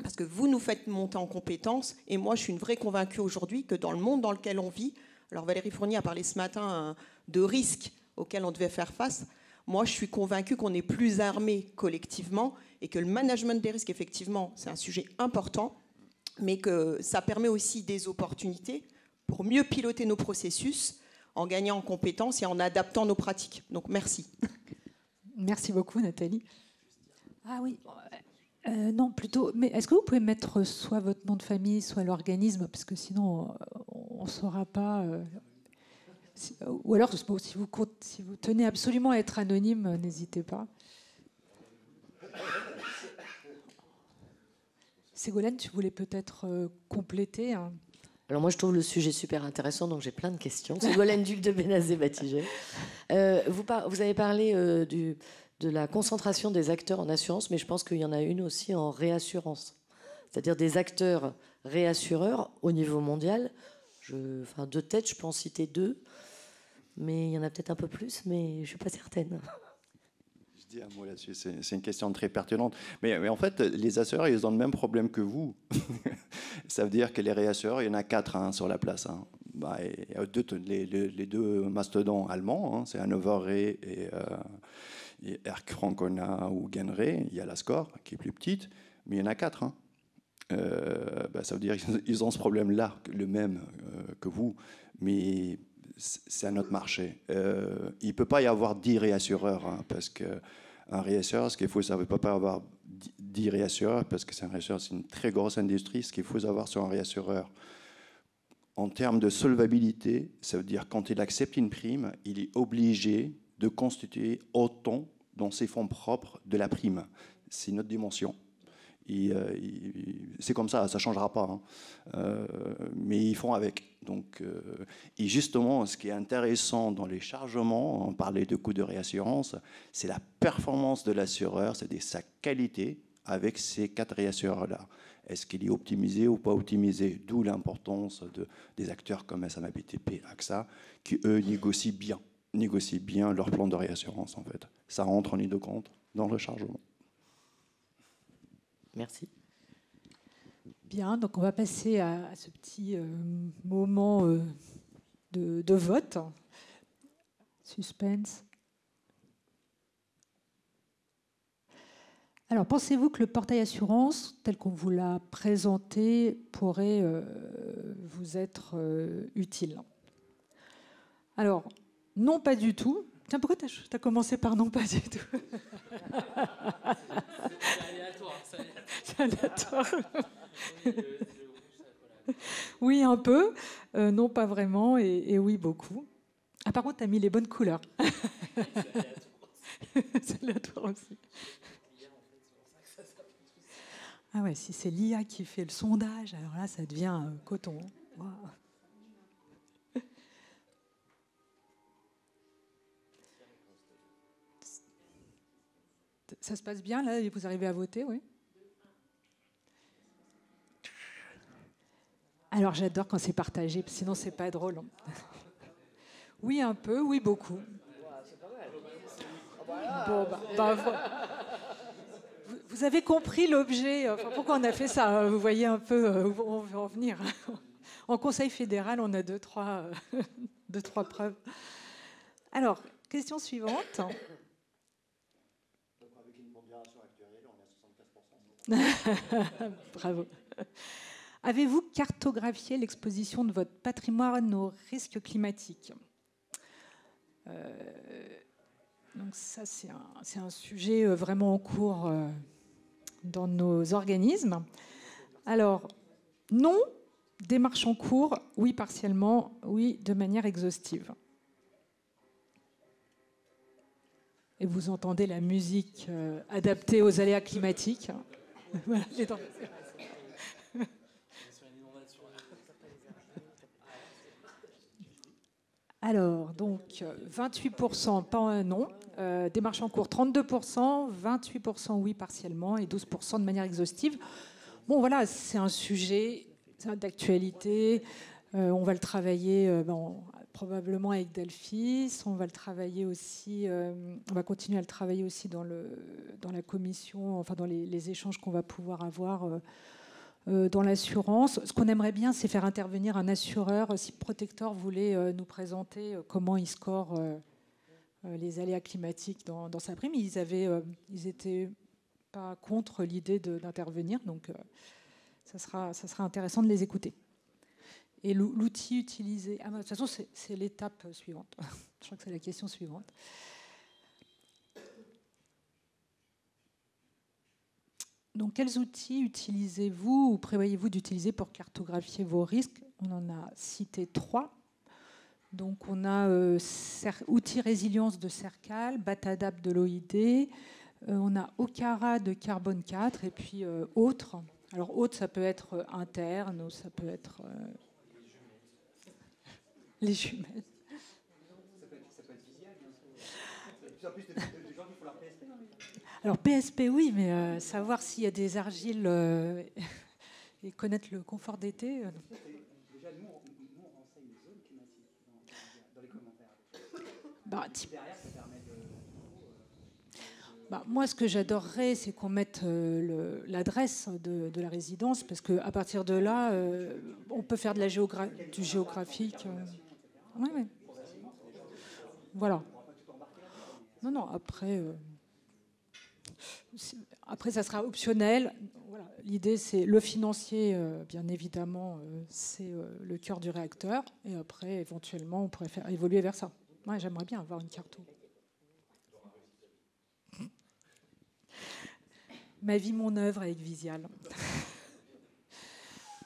parce que vous nous faites monter en compétences, et moi je suis une vraie convaincue aujourd'hui que dans le monde dans lequel on vit, alors Valérie Fournier a parlé ce matin de risques auxquels on devait faire face, moi je suis convaincue qu'on est plus armés collectivement, et que le management des risques, effectivement, c'est un sujet important, mais que ça permet aussi des opportunités pour mieux piloter nos processus, en gagnant en compétences et en adaptant nos pratiques. Donc merci. Merci beaucoup Nathalie. Ah oui. Non, plutôt. Mais est-ce que vous pouvez mettre soit votre nom de famille, soit l'organisme, parce que sinon on ne saura pas. Ou alors, si vous tenez absolument à être anonyme, n'hésitez pas. Ségolène, tu voulais peut-être compléter. Alors moi, je trouve le sujet super intéressant, donc j'ai plein de questions. Ségolène Duc de Bénazet-Batiget. Vous avez parlé de la concentration des acteurs en assurance, mais je pense qu'il y en a une aussi en réassurance. C'est-à-dire des acteurs réassureurs au niveau mondial. De tête, je peux en citer 2, mais il y en a peut-être un peu plus, mais je ne suis pas certaine. Je dis un mot là-dessus, c'est une question très pertinente. Mais en fait, les assureurs, ils ont le même problème que vous. Ça veut dire que les réassureurs, il y en a 4 sur la place. Il y a les 2 mastodons allemands, c'est Hannover Re et Erk Frankona ou Genre. Il y a la Score, qui est plus petite, mais il y en a 4. Ça veut dire qu'ils ont ce problème-là, le même que vous, mais c'est un autre marché. Il ne peut pas y avoir 10 réassureurs, parce qu'un réassureur, ce qu'il faut savoir, il ne peut pas avoir 10 réassureurs, parce que c'est un réassureur, c'est une très grosse industrie. Ce qu'il faut savoir sur un réassureur, en termes de solvabilité, ça veut dire quand il accepte une prime, il est obligé de constituer autant dans ses fonds propres de la prime. C'est une autre dimension. C'est comme ça ne changera pas. Mais ils font avec. Donc, et justement, ce qui est intéressant dans les chargements, on parlait de coûts de réassurance, c'est la performance de l'assureur, c'est sa qualité avec ces 4 réassureurs-là. Est-ce qu'il est optimisé ou pas optimisé? D'où l'importance des acteurs comme SMA, BTP, AXA, qui, eux, négocient bien leur plan de réassurance, en fait. Ça rentre en ligne de compte dans le chargement. Merci. Bien, donc on va passer à ce petit moment de vote. Suspense. Alors, pensez-vous que le portail assurance, tel qu'on vous l'a présenté, pourrait vous être utile? Alors, non, pas du tout. Tiens, pourquoi tu as commencé par non, pas du tout? C'est aléatoire. Oui, un peu. Non, pas vraiment. Et oui, beaucoup. Ah, par contre, tu as mis les bonnes couleurs. C'est aléatoire aussi. Ah ouais, si c'est l'IA qui fait le sondage, alors là, ça devient coton. Wow. Ça se passe bien, là, vous arrivez à voter, oui? Alors, j'adore quand c'est partagé, sinon, c'est pas drôle. Oui, un peu, oui, beaucoup. Bon, vous avez compris l'objet, enfin, pourquoi on a fait ça? Vous voyez un peu où on veut en venir. En Conseil fédéral, on a deux, trois preuves. Alors, question suivante. Avec une modération actuelle, on est à 74%. Bravo. Avez-vous cartographié l'exposition de votre patrimoine aux risques climatiques? Donc ça, c'est un sujet vraiment en cours dans nos organismes. Alors, non, démarche en cours, oui partiellement, oui de manière exhaustive. Et vous entendez la musique adaptée aux aléas climatiques. Voilà, alors, donc, 28% pas un non, démarche en cours 32%, 28% oui partiellement et 12% de manière exhaustive. Bon, voilà, c'est un sujet d'actualité. On va le travailler probablement avec Delphis. On va le travailler aussi, on va continuer à le travailler aussi dans la commission, enfin dans les échanges qu'on va pouvoir avoir dans l'assurance. Ce qu'on aimerait bien, c'est faire intervenir un assureur. Si Protector voulait nous présenter comment il score les aléas climatiques dans sa prime, ils étaient pas contre l'idée d'intervenir, donc ça sera intéressant de les écouter. Et l'outil utilisé... de toute façon, c'est l'étape suivante. Je crois que c'est la question suivante. Donc, quels outils utilisez-vous ou prévoyez-vous d'utiliser pour cartographier vos risques? On en a cité 3. Donc, on a outils résilience de Cercal, Batadap de l'OID, on a Okara de Carbone 4, et puis autres. Alors, autres, ça peut être interne, ou ça peut être... les jumelles. Ça peut être visuel. En plus, des gens qui font leur PSP. Alors PSP, oui, mais savoir s'il y a des argiles et connaître le confort d'été. Déjà, nous, on renseigne les zones climatiques dans les commentaires. Derrière, ça permet de... Moi, ce que j'adorerais, c'est qu'on mette l'adresse de la résidence, parce qu'à partir de là, on peut faire du géographique. Oui. Voilà. Non, après, ça sera optionnel. Voilà. L'idée, c'est le financier, bien évidemment, c'est le cœur du réacteur. Et après, éventuellement, on pourrait faire évoluer vers ça. Moi, j'aimerais bien avoir une carte. Ma vie, mon œuvre avec Visial.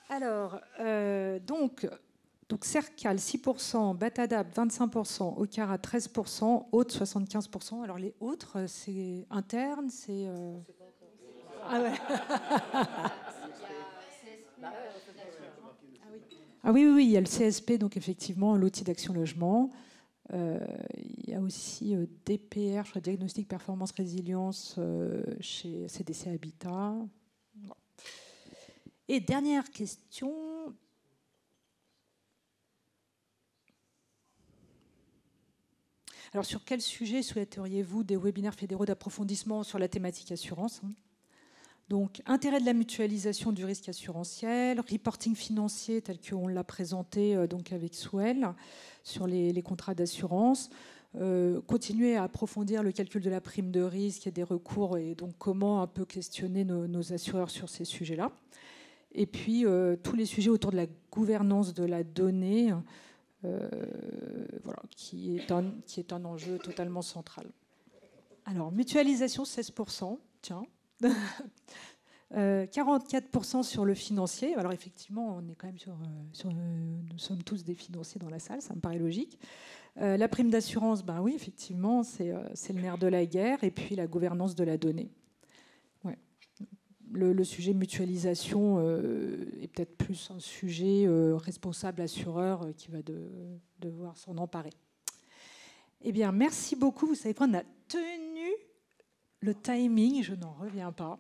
Alors, donc Cercal 6%, Batadap 25%, Okara 13%, Autres 75%. Alors les autres, c'est interne, c'est... Ah ouais. Ah oui, il y a le CSP, donc effectivement, l'outil d'action logement. Il y a aussi DPR, je crois, Diagnostic Performance Résilience chez CDC Habitat. Et dernière question. Alors, sur quel sujet souhaiteriez-vous des webinaires fédéraux d'approfondissement sur la thématique assurance? Donc, intérêt de la mutualisation du risque assurantiel, reporting financier tel qu'on l'a présenté donc avec Souel sur les contrats d'assurance, continuer à approfondir le calcul de la prime de risque et des recours, et donc comment un peu questionner nos assureurs sur ces sujets-là. Et puis, tous les sujets autour de la gouvernance de la donnée, voilà, qui est un enjeu totalement central. Alors, mutualisation 16%, tiens. 44% sur le financier. Alors effectivement, on est quand même nous sommes tous des financiers dans la salle, ça me paraît logique. La prime d'assurance, ben oui, effectivement, c'est le nerf de la guerre. Et puis la gouvernance de la donnée. Ouais. Le sujet mutualisation est peut-être plus un sujet responsable assureur qui va devoir s'en emparer. Eh bien, merci beaucoup. Vous savez quoi, on a tenu le timing, je n'en reviens pas.